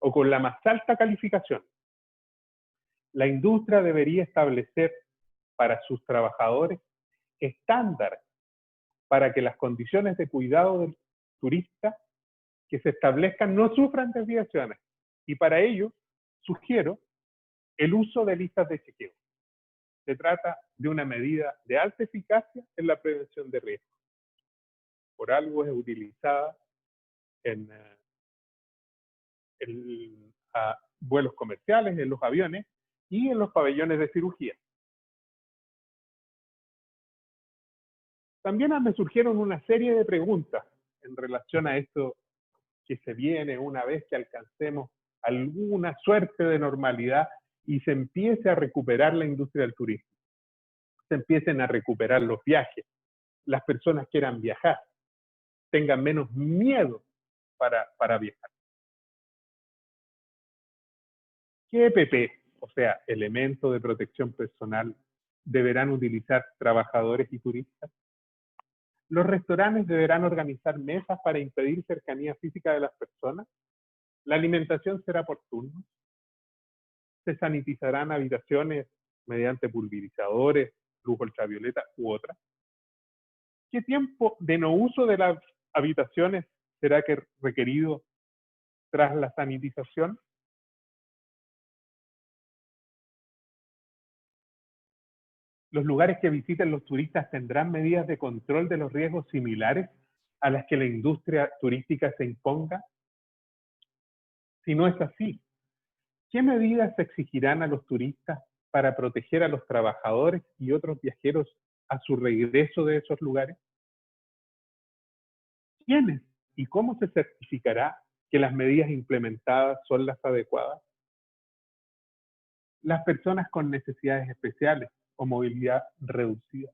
o con la más alta calificación. La industria debería establecer para sus trabajadores estándares para que las condiciones de cuidado del turista que se establezcan no sufran desviaciones. Y para ello, sugiero el uso de listas de chequeo. Se trata de una medida de alta eficacia en la prevención de riesgos. Por algo es utilizada en vuelos comerciales, en los aviones y en los pabellones de cirugía. También me surgieron una serie de preguntas en relación a esto que se viene una vez que alcancemos alguna suerte de normalidad y se empiece a recuperar la industria del turismo, se empiecen a recuperar los viajes, las personas quieran viajar, tengan menos miedo para viajar. ¿Qué EPP, o sea, elemento de protección personal, deberán utilizar trabajadores y turistas? ¿Los restaurantes deberán organizar mesas para impedir cercanía física de las personas? ¿La alimentación será por turnos? ¿Se sanitizarán habitaciones mediante pulverizadores, luz ultravioleta u otras? ¿Qué tiempo de no uso de las habitaciones será requerido tras la sanitización? ¿Los lugares que visiten los turistas tendrán medidas de control de los riesgos similares a las que la industria turística se imponga? Si no es así, ¿qué medidas se exigirán a los turistas para proteger a los trabajadores y otros viajeros a su regreso de esos lugares? ¿Quiénes y cómo se certificará que las medidas implementadas son las adecuadas? Las personas con necesidades especiales o movilidad reducida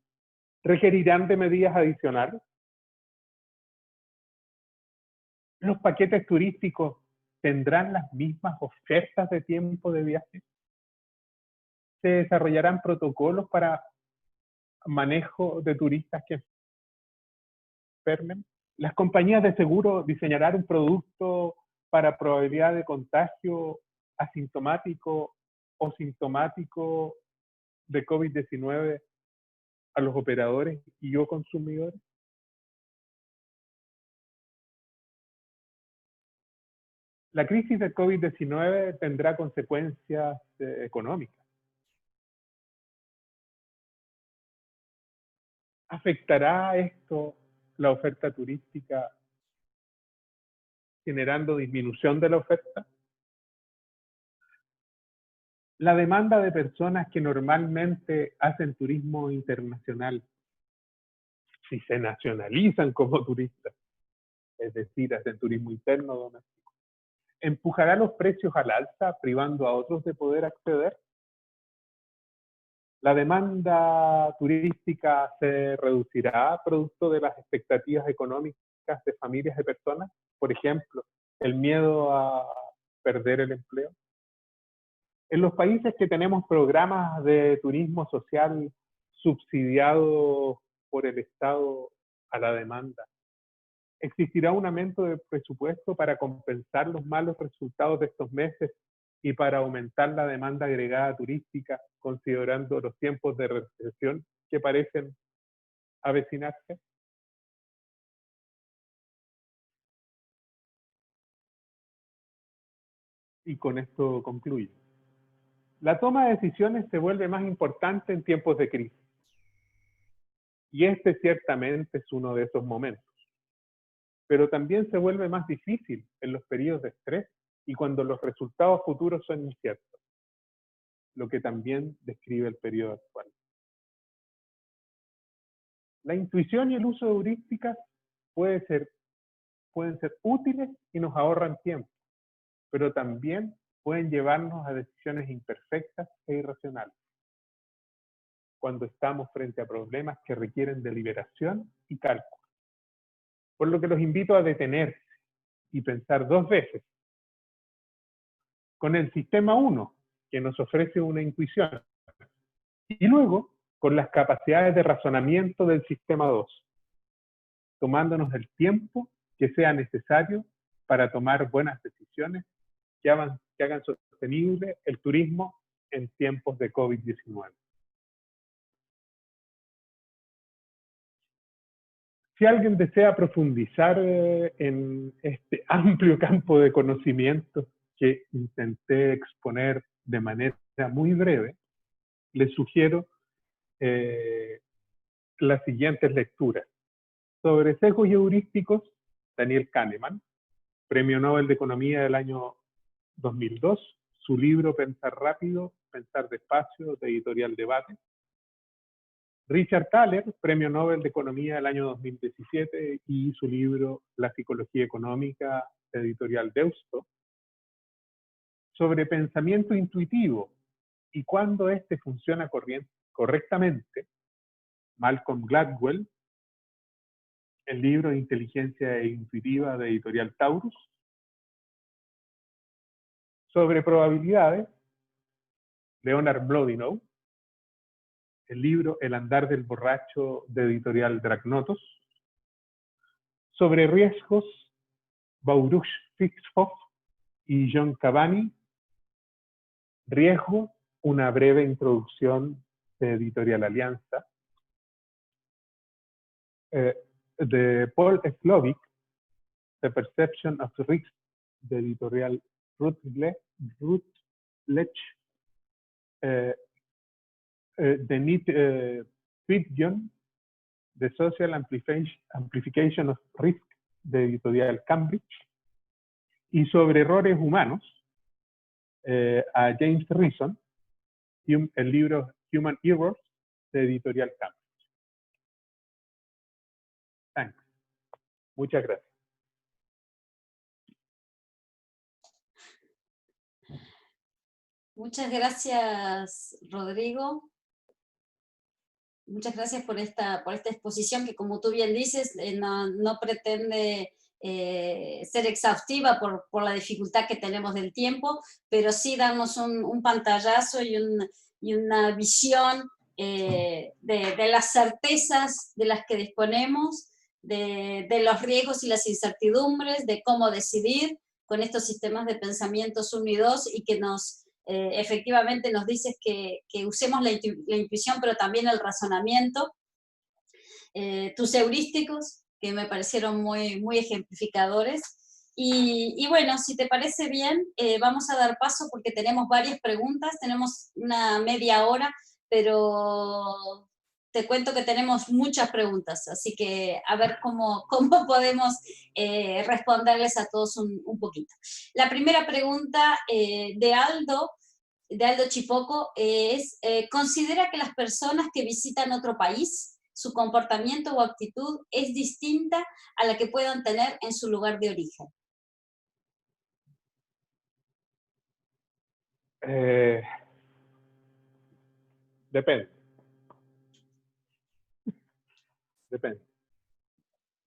¿requerirán de medidas adicionales? ¿Los paquetes turísticos tendrán las mismas ofertas de tiempo de viaje? ¿Se desarrollarán protocolos para manejo de turistas que enfermen? ¿Las compañías de seguro diseñarán un producto para probabilidad de contagio asintomático o sintomático de COVID-19 a los operadores y o consumidores? La crisis del COVID-19 tendrá consecuencias económicas. ¿Afectará esto la oferta turística generando disminución de la oferta? La demanda de personas que normalmente hacen turismo internacional, si se nacionalizan como turistas, es decir, hacen turismo interno doméstico, ¿empujará los precios al alza, privando a otros de poder acceder? ¿La demanda turística se reducirá producto de las expectativas económicas de familias de personas? Por ejemplo, el miedo a perder el empleo. En los países que tenemos programas de turismo social subsidiados por el Estado a la demanda, ¿existirá un aumento de presupuesto para compensar los malos resultados de estos meses y para aumentar la demanda agregada turística, considerando los tiempos de recesión que parecen avecinarse? Y con esto concluyo. La toma de decisiones se vuelve más importante en tiempos de crisis. Y este ciertamente es uno de esos momentos. Pero también se vuelve más difícil en los periodos de estrés y cuando los resultados futuros son inciertos, lo que también describe el periodo actual. La intuición y el uso de heurísticas pueden ser útiles y nos ahorran tiempo, pero también pueden llevarnos a decisiones imperfectas e irracionales, cuando estamos frente a problemas que requieren deliberación y cálculo. Por lo que los invito a detenerse y pensar dos veces. Con el sistema 1, que nos ofrece una intuición, y luego con las capacidades de razonamiento del sistema 2, tomándonos el tiempo que sea necesario para tomar buenas decisiones que hagan sostenible el turismo en tiempos de COVID-19. Si alguien desea profundizar en este amplio campo de conocimiento que intenté exponer de manera muy breve, les sugiero las siguientes lecturas. Sobre sesgos y heurísticos, Daniel Kahneman, Premio Nobel de Economía del año 2002, su libro Pensar rápido, pensar despacio, de Editorial Debate. Richard Thaler, Premio Nobel de Economía del año 2017, y su libro La psicología económica, de Editorial Deusto. Sobre pensamiento intuitivo y cuándo éste funciona correctamente, Malcolm Gladwell, el libro Inteligencia Intuitiva, de Editorial Taurus. Sobre probabilidades, Leonard Mlodinow, el libro El andar del borracho, de Editorial Dragnotos. Sobre riesgos, Baruch Fixhoff y John Cavani, Riesgo, una breve introducción, de Editorial Alianza. De Paul Slovic, The Perception of Risk, de Editorial Routledge. De Nick Pidgeon, The Social Amplification of Risk, de Editorial Cambridge. Y sobre errores humanos, a James Reason, el libro Human Errors, de Editorial Cambridge. Thanks. Muchas gracias. Muchas gracias, Rodrigo. Muchas gracias por esta exposición que, como tú bien dices, no pretende ser exhaustiva por la dificultad que tenemos del tiempo, pero sí darnos un pantallazo y una visión de las certezas de las que disponemos, de los riesgos y las incertidumbres, de cómo decidir con estos sistemas de pensamientos 1 y 2, y que efectivamente nos dices que usemos la intuición, pero también el razonamiento. Tus heurísticos, que me parecieron muy, muy ejemplificadores. Y bueno, si te parece bien, vamos a dar paso porque tenemos varias preguntas, tenemos una media hora, pero te cuento que tenemos muchas preguntas, así que a ver cómo podemos responderles a todos un poquito. La primera pregunta de Aldo Chipoco es, ¿considera que las personas que visitan otro país, su comportamiento o actitud es distinta a la que puedan tener en su lugar de origen? Depende.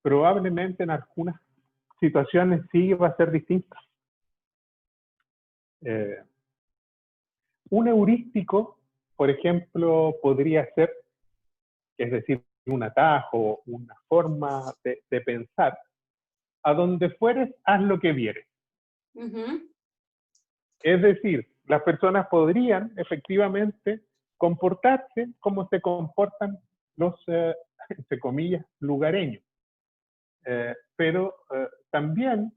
Probablemente en algunas situaciones sí va a ser distinta. Un heurístico, por ejemplo, podría ser, es decir, un atajo, una forma de pensar, a donde fueres, haz lo que vieres. Es decir, las personas podrían efectivamente comportarse como se comportan los, entre comillas, lugareños. Pero también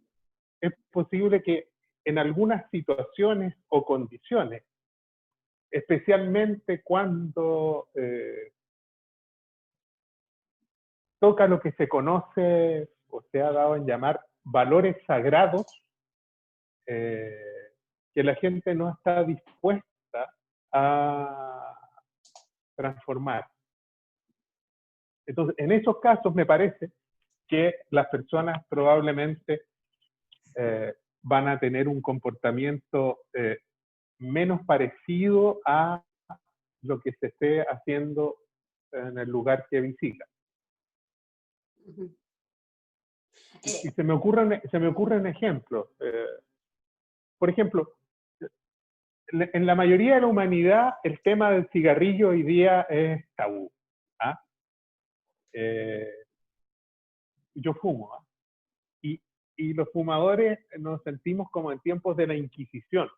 es posible que en algunas situaciones o condiciones, especialmente cuando toca lo que se conoce o se ha dado en llamar valores sagrados, que la gente no está dispuesta a transformar. Entonces, en esos casos me parece que las personas probablemente van a tener un comportamiento menos parecido a lo que se esté haciendo en el lugar que visita. Y se me ocurren ejemplos. Por ejemplo, en la mayoría de la humanidad el tema del cigarrillo hoy día es tabú. ¿Ah? Yo fumo. ¿Ah? Y los fumadores nos sentimos como en tiempos de la Inquisición.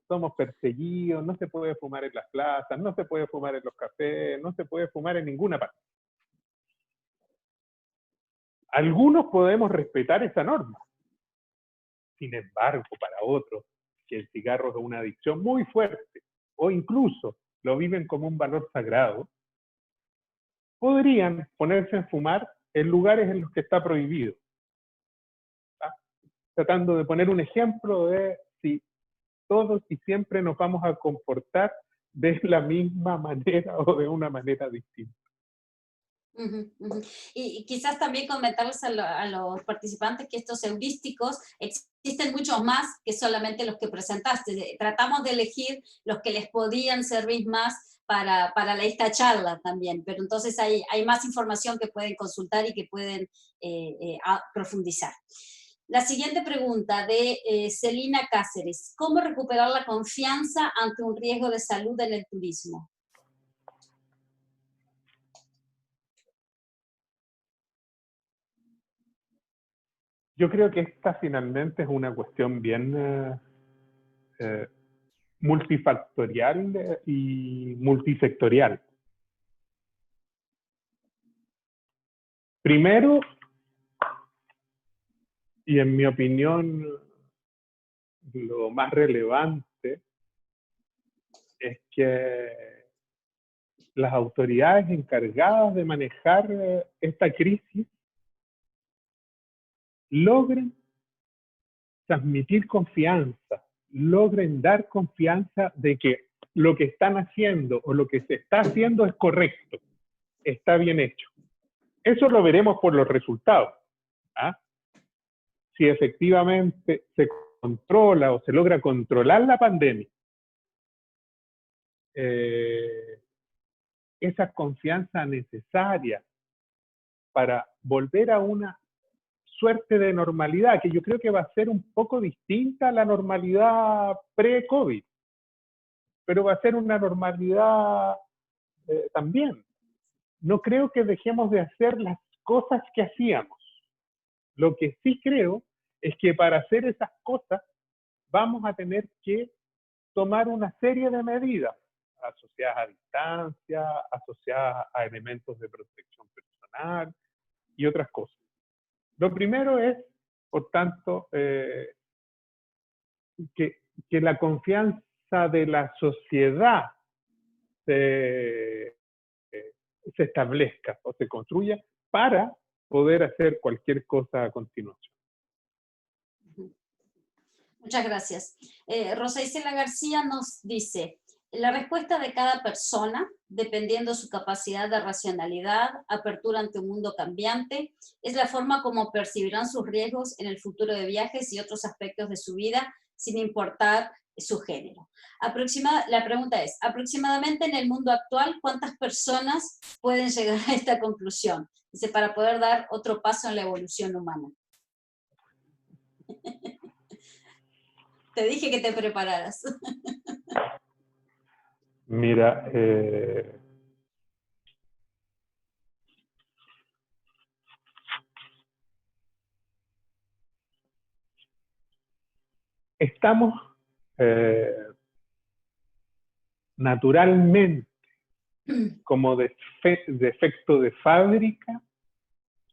Somos perseguidos, no se puede fumar en las plazas, no se puede fumar en los cafés, no se puede fumar en ninguna parte. Algunos podemos respetar esa norma. Sin embargo, para otros, que el cigarro es una adicción muy fuerte, o incluso lo viven como un valor sagrado, podrían ponerse a fumar en lugares en los que está prohibido. ¿Ah? Tratando de poner un ejemplo de si todos y siempre nos vamos a comportar de la misma manera o de una manera distinta. Ujú, ujú. Y quizás también comentarles a los participantes que estos heurísticos existen muchos más que solamente los que presentaste. Tratamos de elegir los que les podían servir más para esta charla también, pero entonces hay más información que pueden consultar y que pueden profundizar. La siguiente pregunta de Celina Cáceres. ¿Cómo recuperar la confianza ante un riesgo de salud en el turismo? Yo creo que esta finalmente es una cuestión bien eh, multifactorial y multisectorial. Primero, y en mi opinión, lo más relevante es que las autoridades encargadas de manejar esta crisis logren transmitir confianza, logren dar confianza de que lo que están haciendo o lo que se está haciendo es correcto, está bien hecho. Eso lo veremos por los resultados. ¿Ah? Si efectivamente se controla o se logra controlar la pandemia, esa confianza necesaria para volver a una suerte de normalidad, que yo creo que va a ser un poco distinta a la normalidad pre-COVID, pero va a ser una normalidad también. No creo que dejemos de hacer las cosas que hacíamos. Lo que sí creo es que para hacer esas cosas vamos a tener que tomar una serie de medidas asociadas a distancia, asociadas a elementos de protección personal y otras cosas. Lo primero es, por tanto, que la confianza de la sociedad se, se establezca o se construya para poder hacer cualquier cosa a continuación. Muchas gracias. Rosa Isela García nos dice, la respuesta de cada persona, dependiendo su capacidad de racionalidad, apertura ante un mundo cambiante, es la forma como percibirán sus riesgos en el futuro de viajes y otros aspectos de su vida, sin importar su género. La pregunta es, aproximadamente en el mundo actual, ¿cuántas personas pueden llegar a esta conclusión? Dice, para poder dar otro paso en la evolución humana. Te dije que te prepararas. Mira, estamos naturalmente como de efecto de fábrica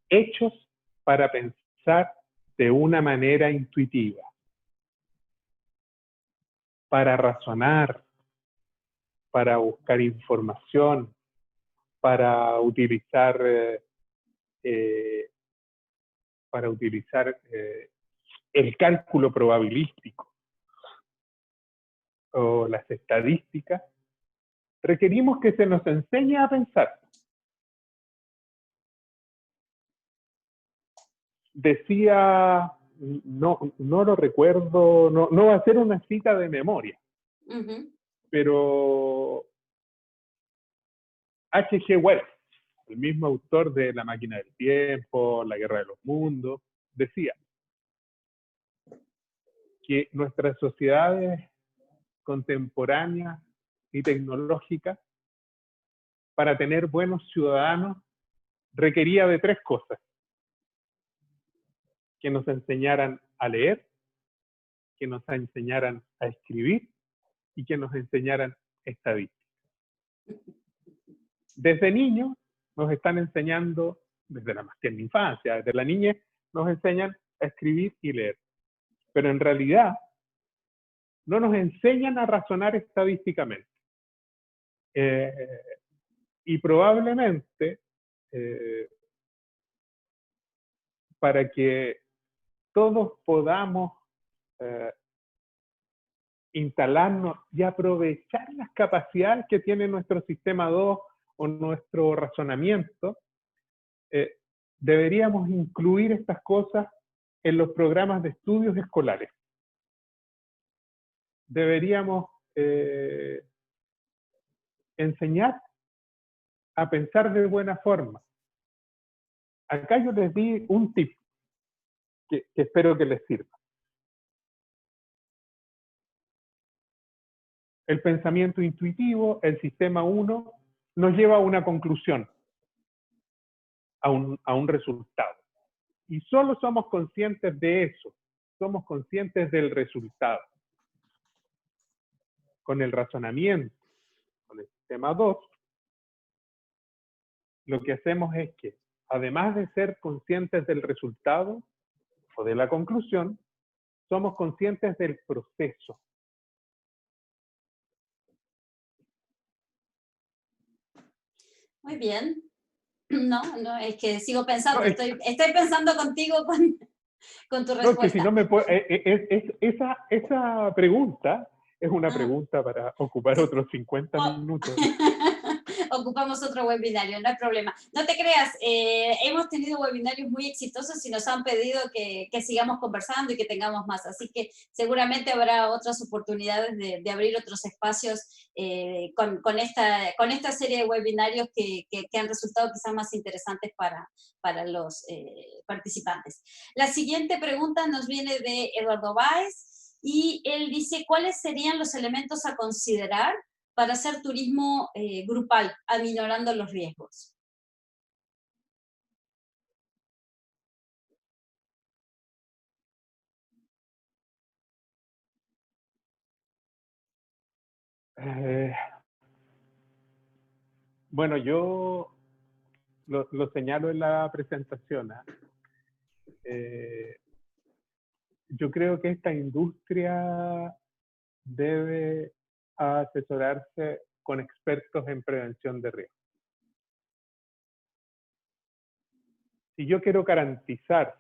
hechos para pensar de una manera intuitiva, para razonar, para buscar información, para utilizar el cálculo probabilístico o las estadísticas, requerimos que se nos enseñe a pensar. Decía, no lo recuerdo, no va a ser una cita de memoria, pero H.G. Wells, el mismo autor de La máquina del tiempo, La guerra de los mundos, decía que nuestras sociedades contemporáneas y tecnológicas, para tener buenos ciudadanos, requería de tres cosas: que nos enseñaran a leer, que nos enseñaran a escribir y que nos enseñaran estadística. Desde niños nos están enseñando, desde la más tierna infancia, desde la niñez, nos enseñan a escribir y leer. Pero en realidad no nos enseñan a razonar estadísticamente. Eh, y probablemente, para que todos podamos eh, instalarnos y aprovechar las capacidades que tiene nuestro sistema 2 o nuestro razonamiento, deberíamos incluir estas cosas en los programas de estudios escolares. Deberíamos enseñar a pensar de buena forma. Acá yo les di un tip que espero que les sirva. El pensamiento intuitivo, el sistema 1, nos lleva a una conclusión, a un resultado. Y solo somos conscientes de eso, somos conscientes del resultado. Con el razonamiento, con el sistema 2, lo que hacemos es que, además de ser conscientes del resultado o de la conclusión, somos conscientes del proceso. Muy bien. No, es que sigo pensando, No, estoy pensando contigo con tu no, que si respuesta. no me puede, esa pregunta es una Ah. pregunta para ocupar otros 50 minutos. Ocupamos otro webinario, no hay problema. No te creas, hemos tenido webinarios muy exitosos y nos han pedido que sigamos conversando y que tengamos más, así que seguramente habrá otras oportunidades de abrir otros espacios con esta serie de webinarios que han resultado quizás más interesantes para los participantes. La siguiente pregunta nos viene de Eduardo Báez y él dice, ¿cuáles serían los elementos a considerar para hacer turismo grupal, aminorando los riesgos? Bueno, yo lo señalo en la presentación. Yo creo que esta industria debe asesorarse con expertos en prevención de riesgo. Si yo quiero garantizar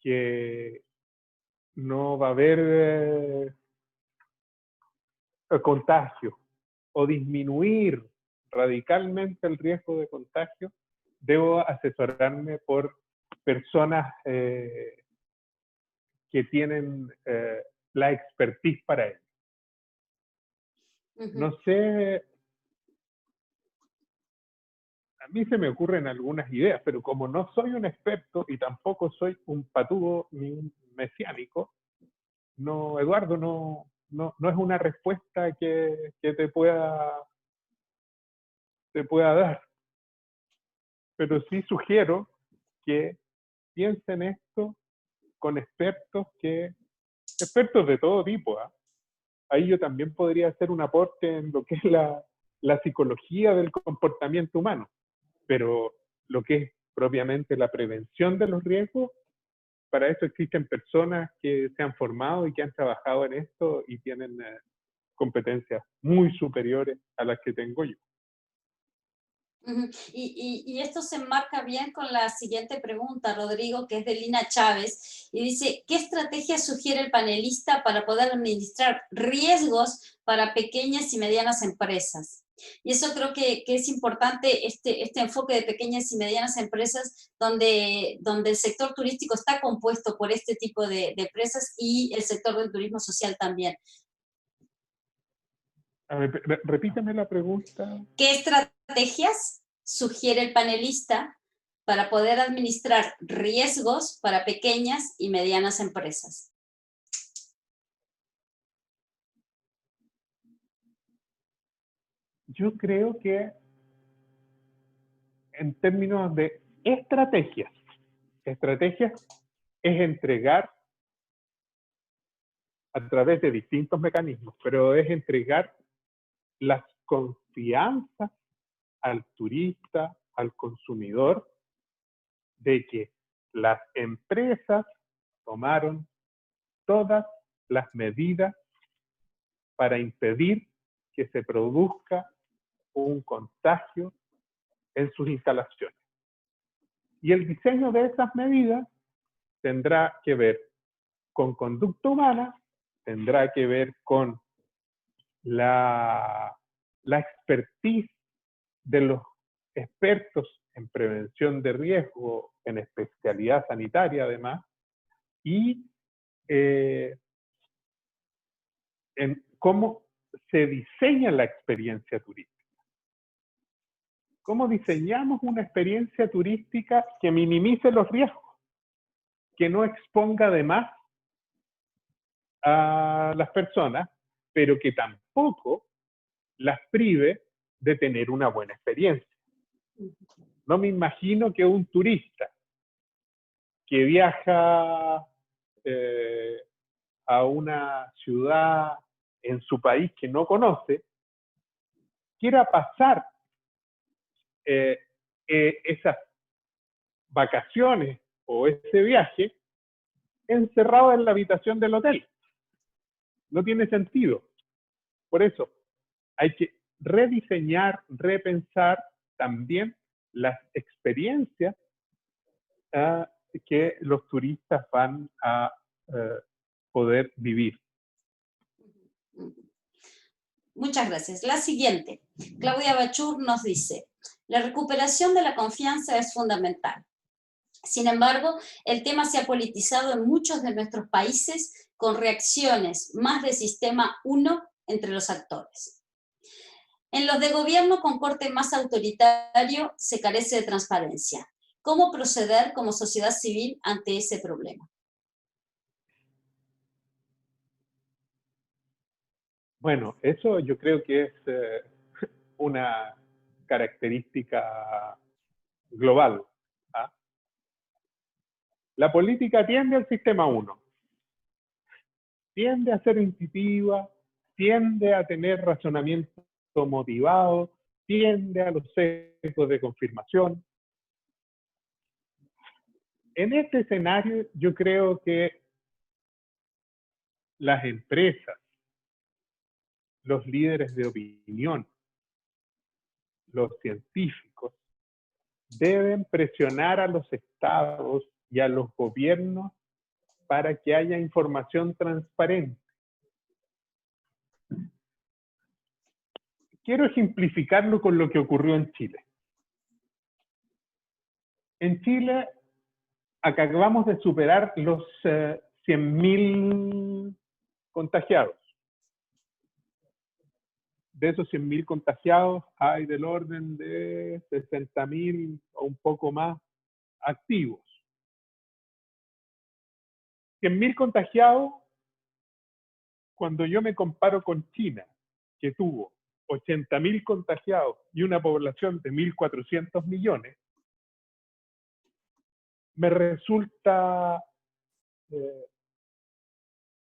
que no va a haber contagio o disminuir radicalmente el riesgo de contagio, debo asesorarme por personas que tienen la expertise para ello. No sé, a mí se me ocurren algunas ideas, pero como no soy un experto y tampoco soy un patudo ni un mesiánico, no, Eduardo, no es una respuesta que te pueda dar. Pero sí sugiero que piensen esto con expertos de todo tipo. Ahí yo también podría hacer un aporte en lo que es la psicología del comportamiento humano, pero lo que es propiamente la prevención de los riesgos, para eso existen personas que se han formado y que han trabajado en esto y tienen competencias muy superiores a las que tengo yo. Y esto se enmarca bien con la siguiente pregunta, Rodrigo, que es de Lina Chávez, y dice, ¿qué estrategia sugiere el panelista para poder administrar riesgos para pequeñas y medianas empresas? Y eso creo que es importante, este enfoque de pequeñas y medianas empresas, donde el sector turístico está compuesto por este tipo de empresas y el sector del turismo social también. A ver, repítame la pregunta. ¿Qué estrategias sugiere el panelista para poder administrar riesgos para pequeñas y medianas empresas? Yo creo que en términos de estrategias es entregar a través de distintos mecanismos, pero es entregar las confianzas al turista, al consumidor, de que las empresas tomaron todas las medidas para impedir que se produzca un contagio en sus instalaciones. Y el diseño de esas medidas tendrá que ver con conducta humana, tendrá que ver con la expertise de los expertos en prevención de riesgo, en especialidad sanitaria además, y en cómo se diseña la experiencia turística. ¿Cómo diseñamos una experiencia turística que minimice los riesgos, que no exponga de más a las personas, pero que tampoco las prive de tener una buena experiencia? No me imagino que un turista que viaja a una ciudad en su país que no conoce, quiera pasar esas vacaciones o ese viaje encerrado en la habitación del hotel. No tiene sentido. Por eso hay que rediseñar, repensar también las experiencias que los turistas van a poder vivir. Muchas gracias. La siguiente. Claudia Bachur nos dice, la recuperación de la confianza es fundamental. Sin embargo, el tema se ha politizado en muchos de nuestros países con reacciones más de sistema 1 entre los actores. En los de gobierno con corte más autoritario se carece de transparencia. ¿Cómo proceder como sociedad civil ante ese problema? Bueno, eso yo creo que es una característica global. ¿Ah? La política tiende al sistema 1. Tiende a ser intuitiva, tiende a tener razonamiento motivado, tiende a los sesgos de confirmación. En este escenario, yo creo que las empresas, los líderes de opinión, los científicos, deben presionar a los estados y a los gobiernos para que haya información transparente. Quiero ejemplificarlo con lo que ocurrió en Chile. En Chile acabamos de superar los 100.000 contagiados. De esos 100.000 contagiados hay del orden de 60.000 o un poco más activos. 100.000 contagiados, cuando yo me comparo con China, que tuvo 80.000 contagiados y una población de 1.400 millones, me resulta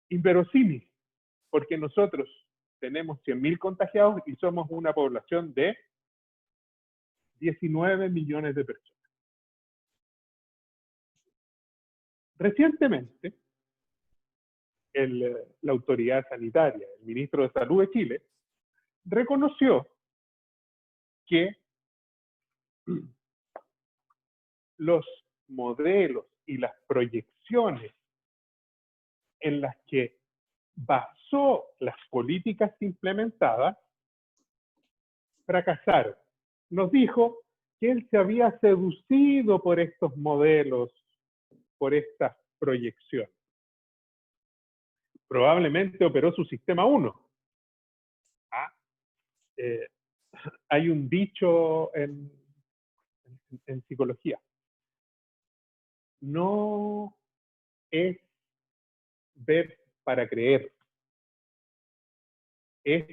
inverosímil, porque nosotros tenemos 100.000 contagiados y somos una población de 19 millones de personas. Recientemente, la autoridad sanitaria, el ministro de Salud de Chile, reconoció que los modelos y las proyecciones en las que basó las políticas implementadas fracasaron. Nos dijo que él se había seducido por estos modelos, por estas proyecciones. Probablemente operó su sistema 1. Hay un dicho en psicología. No es ver para creer, es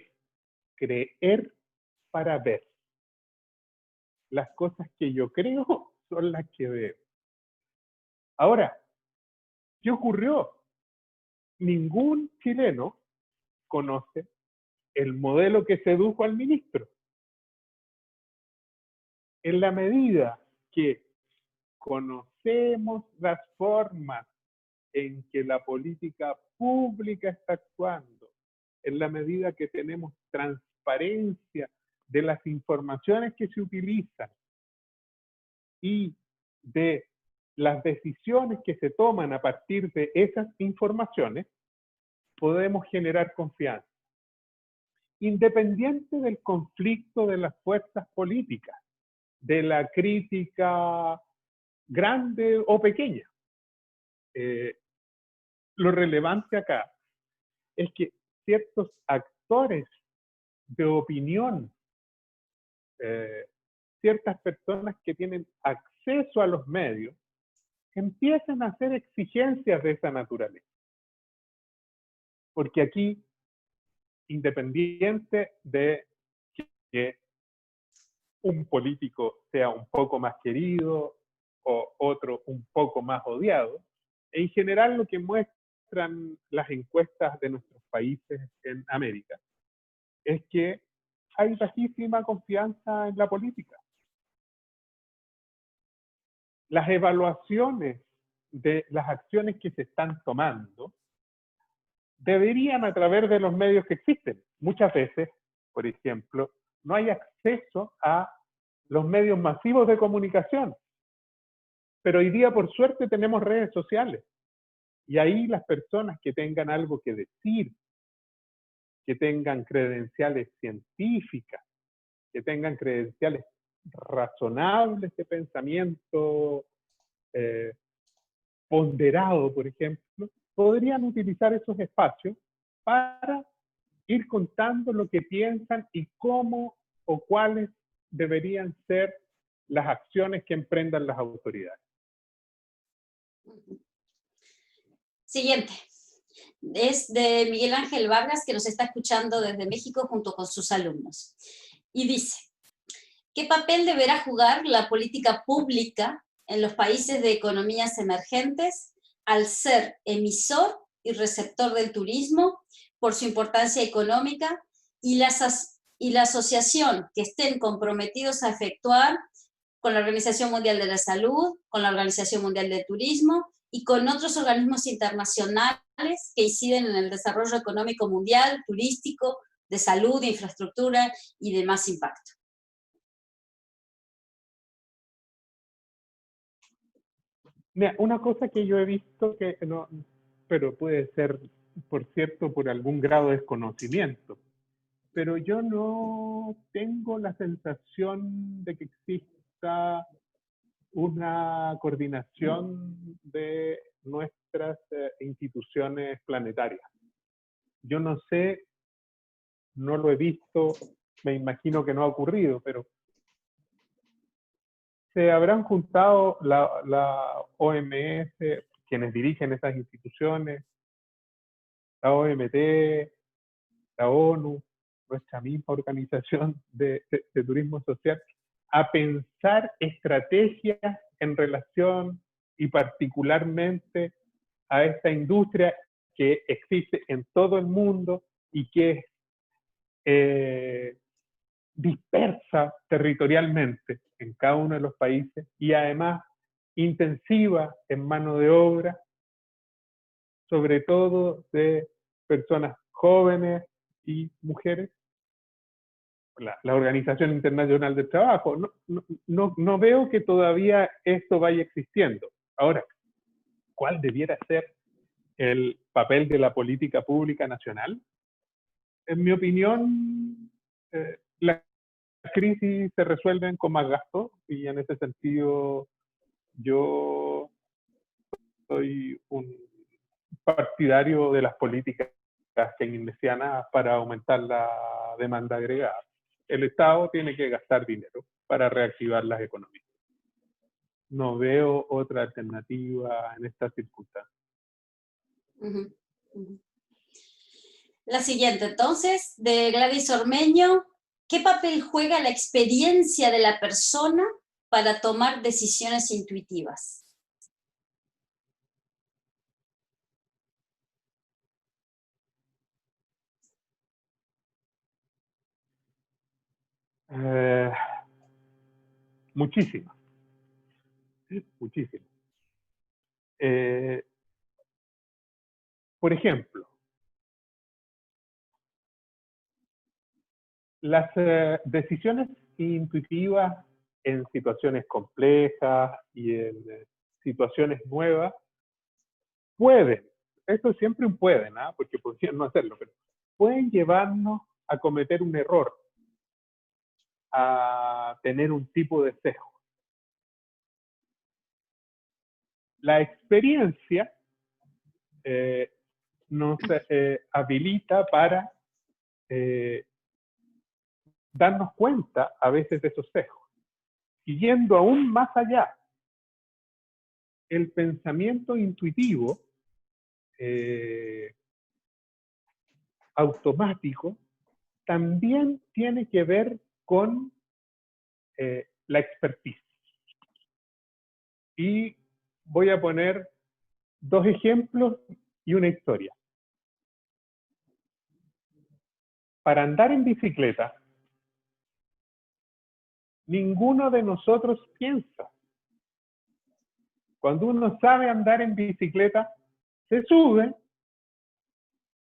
creer para ver. Las cosas que yo creo son las que veo. Ahora, ¿qué ocurrió? Ningún chileno conoce el modelo que sedujo al ministro. En la medida que conocemos las formas en que la política pública está actuando, en la medida que tenemos transparencia de las informaciones que se utilizan y de las decisiones que se toman a partir de esas informaciones, podemos generar confianza, independiente del conflicto de las fuerzas políticas, de la crítica grande o pequeña. Lo relevante acá es que ciertos actores de opinión, ciertas personas que tienen acceso a los medios, empiezan a hacer exigencias de esa naturaleza. Porque aquí, independiente de que un político sea un poco más querido o otro un poco más odiado, en general lo que muestran las encuestas de nuestros países en América es que hay bajísima confianza en la política. Las evaluaciones de las acciones que se están tomando deberían a través de los medios que existen. Muchas veces, por ejemplo, no hay acceso a los medios masivos de comunicación. Pero hoy día, por suerte, tenemos redes sociales. Y ahí las personas que tengan algo que decir, que tengan credenciales científicas, que tengan credenciales razonables de pensamiento ponderado, por ejemplo, podrían utilizar esos espacios para ir contando lo que piensan y cómo o cuáles deberían ser las acciones que emprendan las autoridades. Siguiente. Es de Miguel Ángel Vargas, que nos está escuchando desde México junto con sus alumnos. Y dice, ¿qué papel deberá jugar la política pública en los países de economías emergentes al ser emisor y receptor del turismo por su importancia económica y la asociación que estén comprometidos a efectuar con la Organización Mundial de la Salud, con la Organización Mundial del Turismo y con otros organismos internacionales que inciden en el desarrollo económico mundial, turístico, de salud, de infraestructura y de más impacto? Mira, una cosa que yo he visto que no, pero puede ser, por cierto, por algún grado de desconocimiento, pero yo no tengo la sensación de que exista una coordinación de nuestras instituciones planetarias. Yo no sé, no lo he visto, me imagino que no ha ocurrido, pero se habrán juntado la OMS, quienes dirigen esas instituciones, la OMT, la ONU, nuestra misma organización de turismo social, a pensar estrategias en relación y particularmente a esta industria que existe en todo el mundo y que es dispersa territorialmente en cada uno de los países y además intensiva en mano de obra, sobre todo de personas jóvenes y mujeres. La Organización Internacional del Trabajo. No veo que todavía esto vaya existiendo. Ahora, ¿cuál debiera ser el papel de la política pública nacional? En mi opinión, las crisis se resuelven con más gasto y en ese sentido yo soy un partidario de las políticas keynesianas para aumentar la demanda agregada. El Estado tiene que gastar dinero para reactivar las economías. No veo otra alternativa en estas circunstancias. Uh-huh. Uh-huh. La siguiente, entonces, de Gladys Ormeño, ¿qué papel juega la experiencia de la persona para tomar decisiones intuitivas? Muchísimas, muchísimas. Por ejemplo, Las decisiones intuitivas en situaciones complejas y en situaciones nuevas pueden, esto es siempre un pueden, ¿eh? Porque podrían no hacerlo, pero pueden llevarnos a cometer un error, a tener un tipo de sesgo. La experiencia nos habilita para darnos cuenta a veces de esos sesgos. Y yendo aún más allá, el pensamiento intuitivo automático también tiene que ver con la expertise. Y voy a poner dos ejemplos y una historia. Para andar en bicicleta, ninguno de nosotros piensa. Cuando uno sabe andar en bicicleta, se sube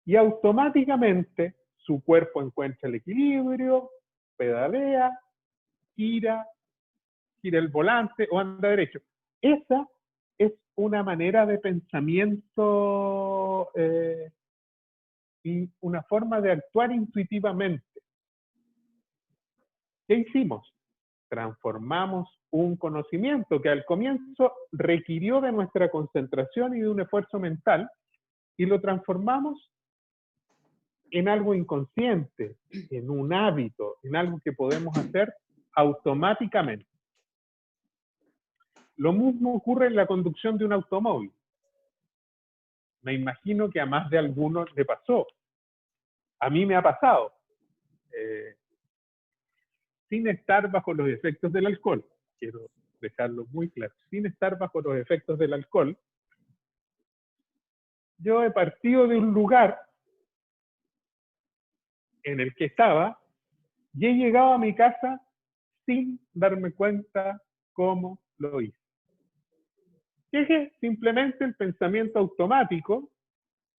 y automáticamente su cuerpo encuentra el equilibrio, pedalea, gira el volante o anda derecho. Esa es una manera de pensamiento y una forma de actuar intuitivamente. ¿Qué hicimos? Transformamos un conocimiento que al comienzo requirió de nuestra concentración y de un esfuerzo mental y lo transformamos en algo inconsciente, en un hábito, en algo que podemos hacer automáticamente. Lo mismo ocurre en la conducción de un automóvil. Me imagino que a más de algunos le pasó. A mí me ha pasado. Sin estar bajo los efectos del alcohol. Quiero dejarlo muy claro. Sin estar bajo los efectos del alcohol, yo he partido de un lugar en el que estaba y he llegado a mi casa sin darme cuenta cómo lo hice. Que simplemente el pensamiento automático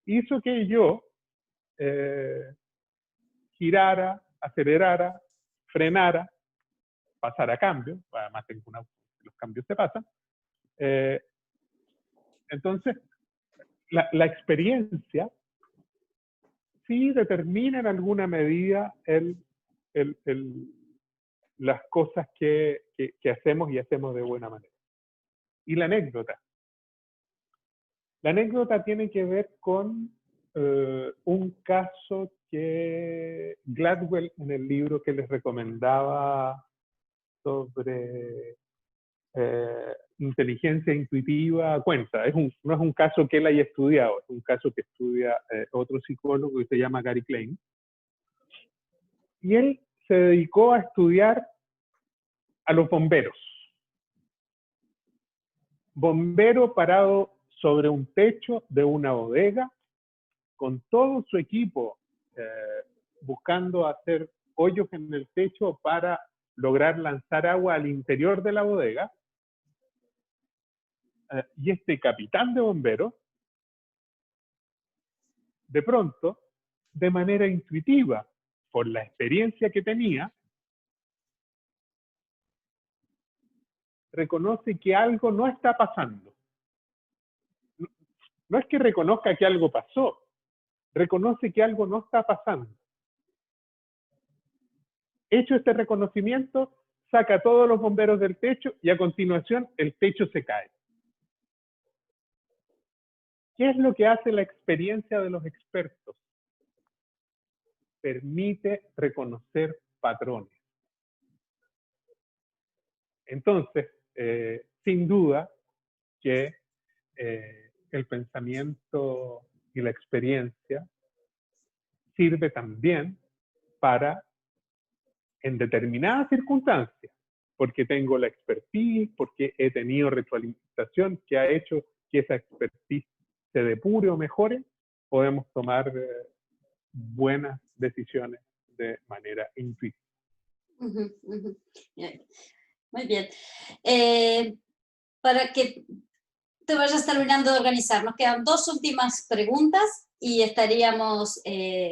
hizo que yo girara, acelerara, frenara, pasara cambio, además tengo un auto, los cambios se pasan. Entonces, la experiencia sí determina en alguna medida las cosas que hacemos y hacemos de buena manera. Y la anécdota. La anécdota tiene que ver con un caso que Gladwell, en el libro que les recomendaba sobre inteligencia intuitiva, cuenta. No es un caso que él haya estudiado, es un caso que estudia otro psicólogo que se llama Gary Klein. Y él se dedicó a estudiar a los bomberos. Bombero parado sobre un techo de una bodega, con todo su equipo buscando hacer hoyos en el techo para lograr lanzar agua al interior de la bodega. Y este capitán de bomberos, de pronto, de manera intuitiva, por la experiencia que tenía, reconoce que algo no está pasando. No es que reconozca que algo pasó, reconoce que algo no está pasando. Hecho este reconocimiento, saca a todos los bomberos del techo y a continuación el techo se cae. ¿Qué es lo que hace la experiencia de los expertos? Permite reconocer patrones. Entonces, sin duda que el pensamiento y la experiencia sirve también para, en determinadas circunstancias, porque tengo la expertise, porque he tenido retroalimentación que ha hecho que esa expertise se depure o mejore, podemos tomar buenas decisiones de manera intuitiva. Bien. Muy bien. Para que te vayas terminando de organizar. Nos quedan 2 últimas preguntas y estaríamos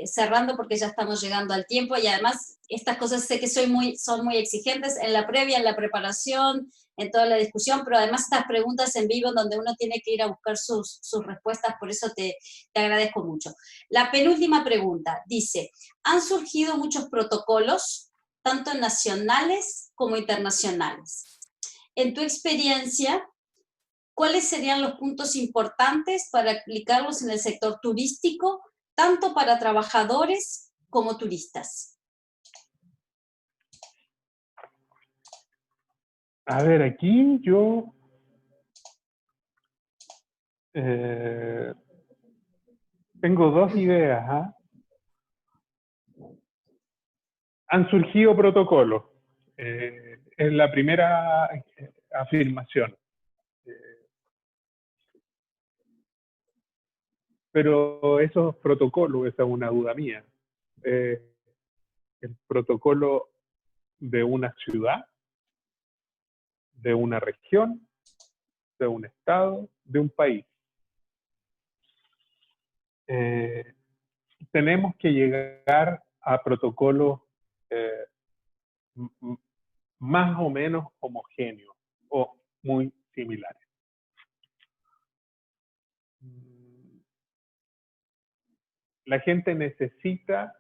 cerrando porque ya estamos llegando al tiempo, y además estas cosas sé que son muy exigentes en la previa, en la preparación, en toda la discusión, pero además estas preguntas en vivo donde uno tiene que ir a buscar sus respuestas, por eso te agradezco mucho. La penúltima pregunta dice, han surgido muchos protocolos, tanto nacionales como internacionales. En tu experiencia, ¿cuáles serían los puntos importantes para aplicarlos en el sector turístico, tanto para trabajadores como turistas? A ver, aquí yo tengo 2 ideas. Han surgido protocolos. Es la primera afirmación. Pero esos protocolos, esa es una duda mía. El protocolo de una ciudad, de una región, de un estado, de un país. Tenemos que llegar a protocolos más o menos homogéneos o muy similares. La gente necesita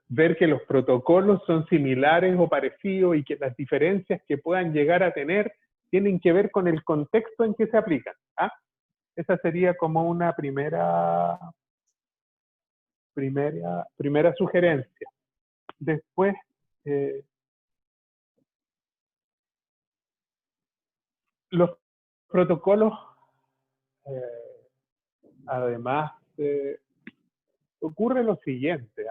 ver que los protocolos son similares o parecidos y que las diferencias que puedan llegar a tener tienen que ver con el contexto en que se aplican. Esa sería como una primera sugerencia. Después, los protocolos, además, ocurre lo siguiente,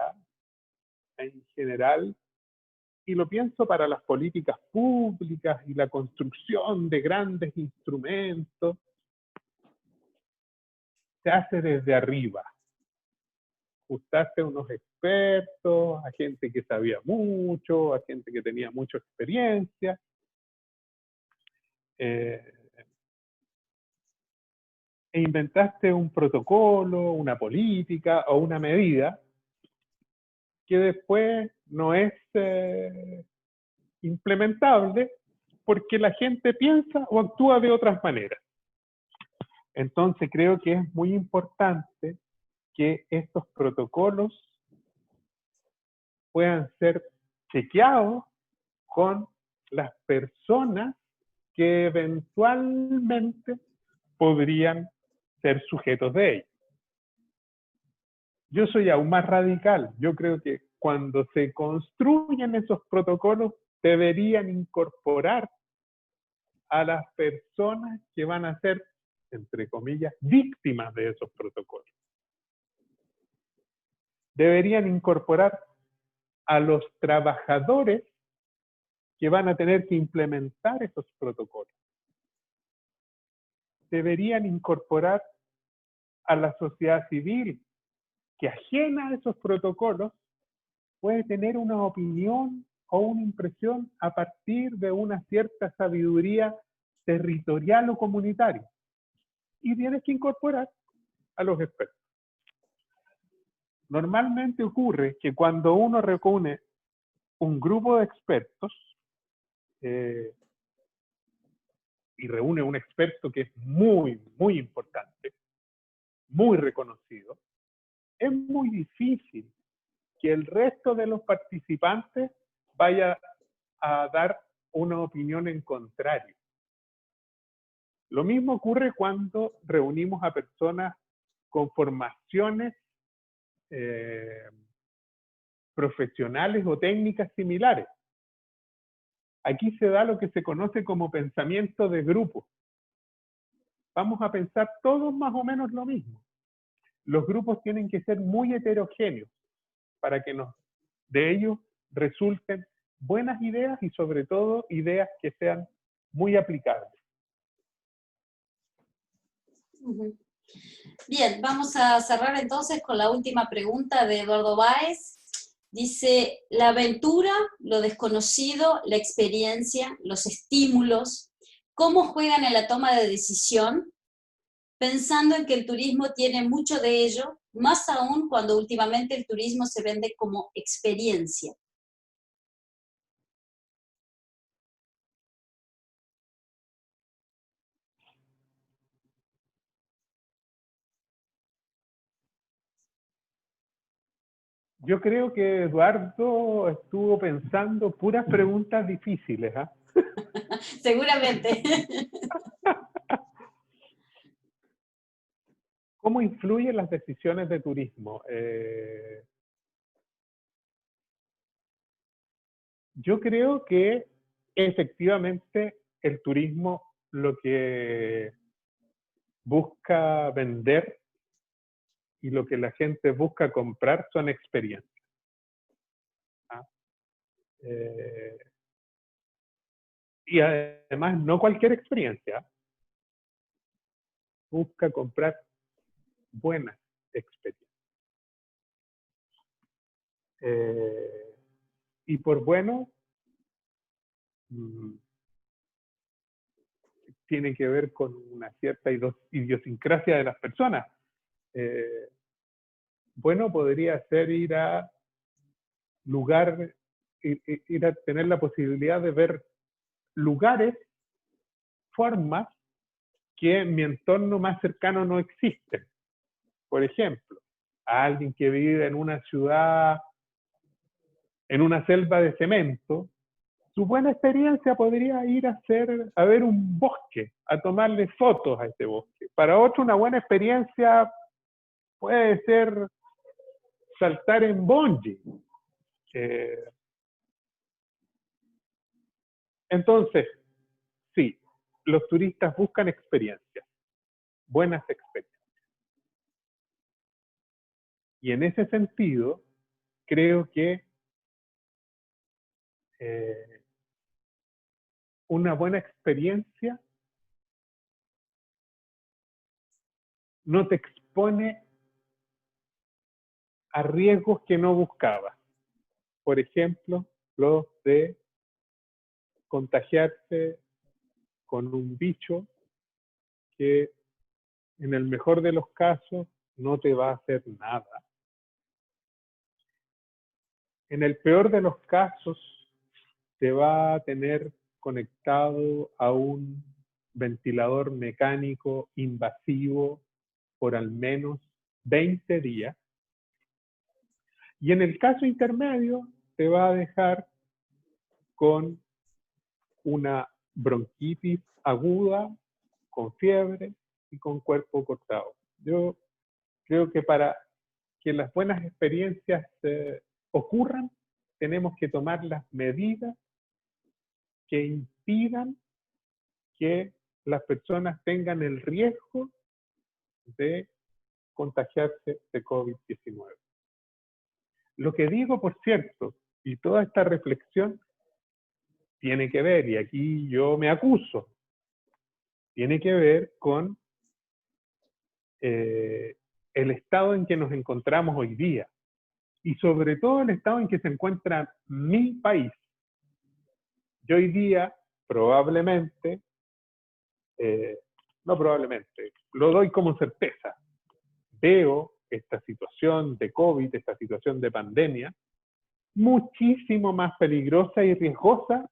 en general, y lo pienso para las políticas públicas y la construcción de grandes instrumentos, se hace desde arriba. Juntaste a unos expertos, a gente que sabía mucho, a gente que tenía mucha experiencia. E inventaste un protocolo, una política o una medida que después no es implementable porque la gente piensa o actúa de otras maneras. Entonces creo que es muy importante que estos protocolos puedan ser chequeados con las personas que eventualmente podrían ser sujetos de ellos. Yo soy aún más radical. Yo creo que cuando se construyen esos protocolos deberían incorporar a las personas que van a ser, entre comillas, víctimas de esos protocolos. Deberían incorporar a los trabajadores que van a tener que implementar esos protocolos. Deberían incorporar a la sociedad civil que, ajena a esos protocolos, puede tener una opinión o una impresión a partir de una cierta sabiduría territorial o comunitaria. Y tienes que incorporar a los expertos. Normalmente ocurre que cuando uno reúne un grupo de expertos y reúne un experto que es muy, muy importante, muy reconocido, es muy difícil que el resto de los participantes vaya a dar una opinión en contrario. Lo mismo ocurre cuando reunimos a personas con formaciones profesionales o técnicas similares. Aquí se da lo que se conoce como pensamiento de grupo. Vamos a pensar todos más o menos lo mismo. Los grupos tienen que ser muy heterogéneos para que de ellos resulten buenas ideas y sobre todo ideas que sean muy aplicables. Bien, vamos a cerrar entonces con la última pregunta de Eduardo Báez. Dice, la aventura, lo desconocido, la experiencia, los estímulos, cómo juegan en la toma de decisión, pensando en que el turismo tiene mucho de ello, más aún cuando últimamente el turismo se vende como experiencia. Yo creo que Eduardo estuvo pensando puras preguntas difíciles, ¿ah? Seguramente. ¿Cómo influyen las decisiones de turismo? Yo creo que efectivamente el turismo lo que busca vender y lo que la gente busca comprar son experiencias. ¿Ah? Y además no cualquier experiencia, busca comprar buenas experiencias. Y por bueno, tiene que ver con una cierta idiosincrasia de las personas. Bueno, podría ser ir a ir a tener la posibilidad de ver lugares, formas que en mi entorno más cercano no existen. Por ejemplo, a alguien que vive en una ciudad, en una selva de cemento, su buena experiencia podría ir a ver un bosque, a tomarle fotos a ese bosque. Para otro, una buena experiencia puede ser saltar en bungee. Entonces, sí, los turistas buscan experiencias, buenas experiencias. Y en ese sentido, creo que una buena experiencia no te expone a riesgos que no buscabas. Por ejemplo, los de contagiarse con un bicho que en el mejor de los casos no te va a hacer nada. En el peor de los casos te va a tener conectado a un ventilador mecánico invasivo por al menos 20 días. Y en el caso intermedio te va a dejar con una bronquitis aguda, con fiebre y con cuerpo cortado. Yo creo que para que las buenas experiencias ocurran, tenemos que tomar las medidas que impidan que las personas tengan el riesgo de contagiarse de COVID-19. Lo que digo, por cierto, y toda esta reflexión tiene que ver, y aquí yo me acuso, tiene que ver con el estado en que nos encontramos hoy día, y sobre todo el estado en que se encuentra mi país. Yo hoy día probablemente, no probablemente, lo doy como certeza, veo esta situación de COVID, esta situación de pandemia, muchísimo más peligrosa y riesgosa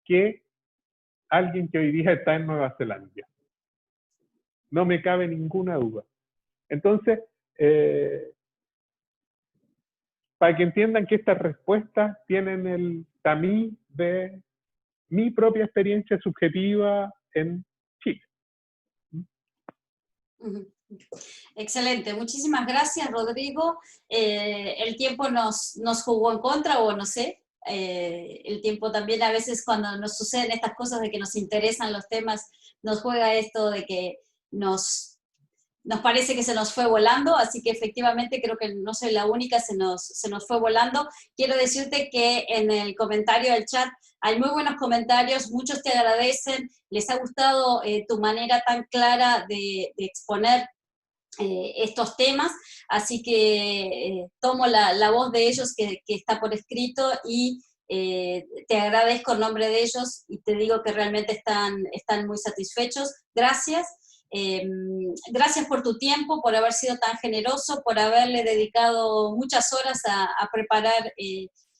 que alguien que hoy día está en Nueva Zelanda. No me cabe ninguna duda. Entonces, para que entiendan que estas respuestas tienen el tamiz de mi propia experiencia subjetiva en Chile. Excelente, muchísimas gracias, Rodrigo. El tiempo nos jugó en contra, o no sé. El tiempo también, a veces cuando nos suceden estas cosas de que nos interesan los temas, nos juega esto de que nos parece que se nos fue volando, así que efectivamente creo que no soy la única, se nos fue volando. Quiero decirte que en el comentario del chat hay muy buenos comentarios, muchos te agradecen, les ha gustado tu manera tan clara de exponer estos temas, así que tomo la voz de ellos que está por escrito y te agradezco en nombre de ellos y te digo que realmente están muy satisfechos. Gracias. Gracias por tu tiempo, por haber sido tan generoso, por haberle dedicado muchas horas a preparar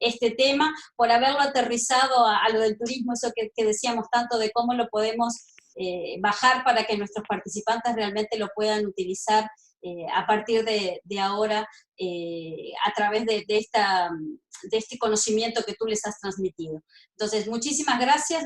este tema, por haberlo aterrizado a lo del turismo, eso que decíamos tanto de cómo lo podemos bajar para que nuestros participantes realmente lo puedan utilizar a partir de ahora a través de este conocimiento que tú les has transmitido. Entonces, muchísimas gracias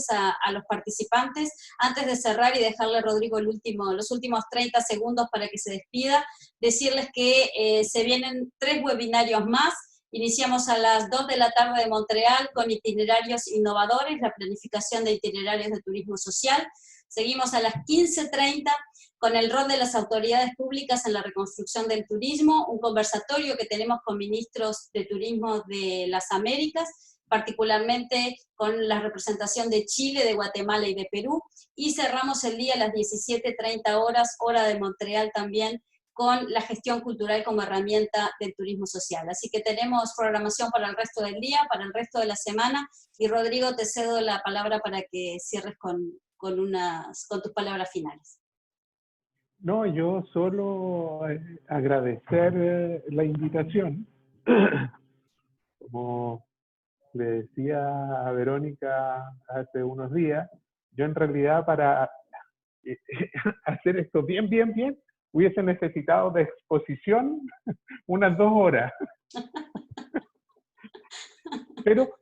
a los participantes. Antes de cerrar y dejarle a Rodrigo los últimos 30 segundos para que se despida, decirles que se vienen 3 webinarios más. Iniciamos a las 2 de la tarde de Montreal con itinerarios innovadores, la planificación de itinerarios de turismo social. Seguimos a las 15:30 con el rol de las autoridades públicas en la reconstrucción del turismo, un conversatorio que tenemos con ministros de turismo de las Américas, particularmente con la representación de Chile, de Guatemala y de Perú, y cerramos el día a las 17:30 horas, hora de Montreal también, con la gestión cultural como herramienta del turismo social. Así que tenemos programación para el resto del día, para el resto de la semana, y Rodrigo, te cedo la palabra para que cierres con tus palabras finales. No, yo solo agradecer la invitación. Como le decía a Verónica hace unos días, yo en realidad para hacer esto bien, hubiese necesitado de exposición unas 2 horas. Pero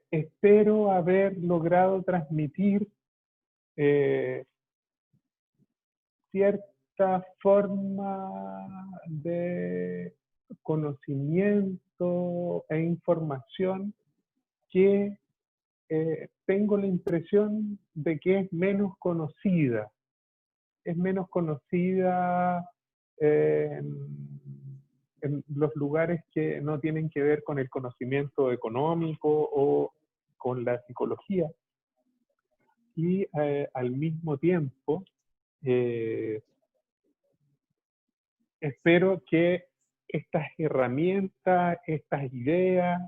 espero haber logrado transmitir cierta forma de conocimiento e información que tengo la impresión de que es menos conocida. Es menos conocida en los lugares que no tienen que ver con el conocimiento económico o con la psicología. Y al mismo tiempo, espero que estas herramientas, estas ideas,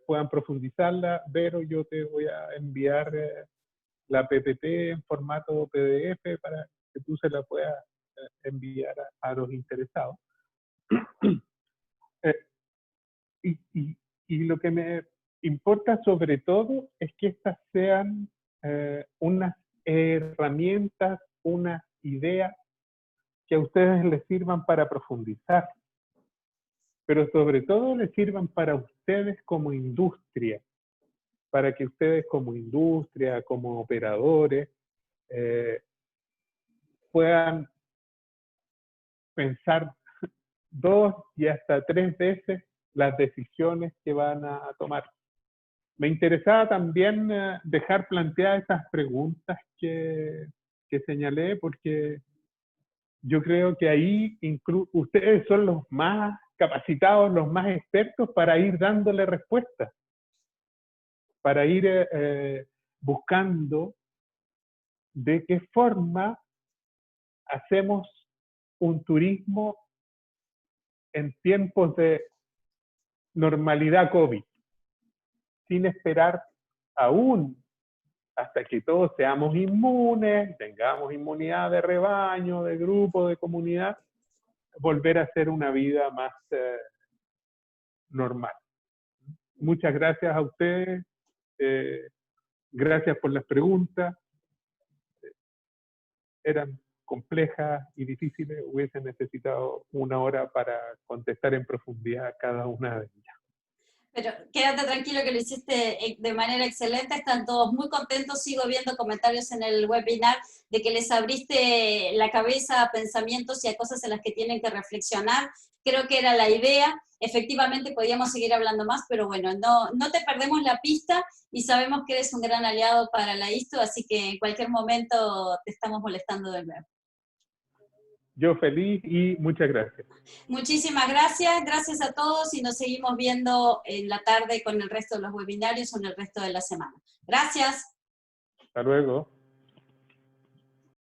puedan profundizarlas. Vero, yo te voy a enviar la PPT en formato PDF para que tú se la puedas enviar a los interesados. Y lo que me importa sobre todo es que estas sean unas herramientas, unas ideas que a ustedes les sirvan para profundizar, pero sobre todo les sirvan para ustedes como industria, para que ustedes como industria, como operadores, puedan pensar 2 y hasta 3 veces las decisiones que van a tomar. Me interesaba también dejar planteadas esas preguntas que señalé, porque yo creo que ahí ustedes son los más capacitados, los más expertos para ir dándole respuestas, para ir buscando de qué forma hacemos un turismo en tiempos de normalidad COVID, sin esperar aún hasta que todos seamos inmunes, tengamos inmunidad de rebaño, de grupo, de comunidad, volver a hacer una vida más normal. Muchas gracias a ustedes, gracias por las preguntas, eran complejas y difíciles, hubiesen necesitado 1 hora para contestar en profundidad cada una de ellas. Pero quédate tranquilo que lo hiciste de manera excelente, están todos muy contentos, sigo viendo comentarios en el webinar de que les abriste la cabeza a pensamientos y a cosas en las que tienen que reflexionar, creo que era la idea, efectivamente podíamos seguir hablando más, pero bueno, no te perdemos la pista y sabemos que eres un gran aliado para la ISTU, así que en cualquier momento te estamos molestando de nuevo. Yo feliz y muchas gracias. Muchísimas gracias a todos y nos seguimos viendo en la tarde con el resto de los webinarios o en el resto de la semana. Gracias. Hasta luego.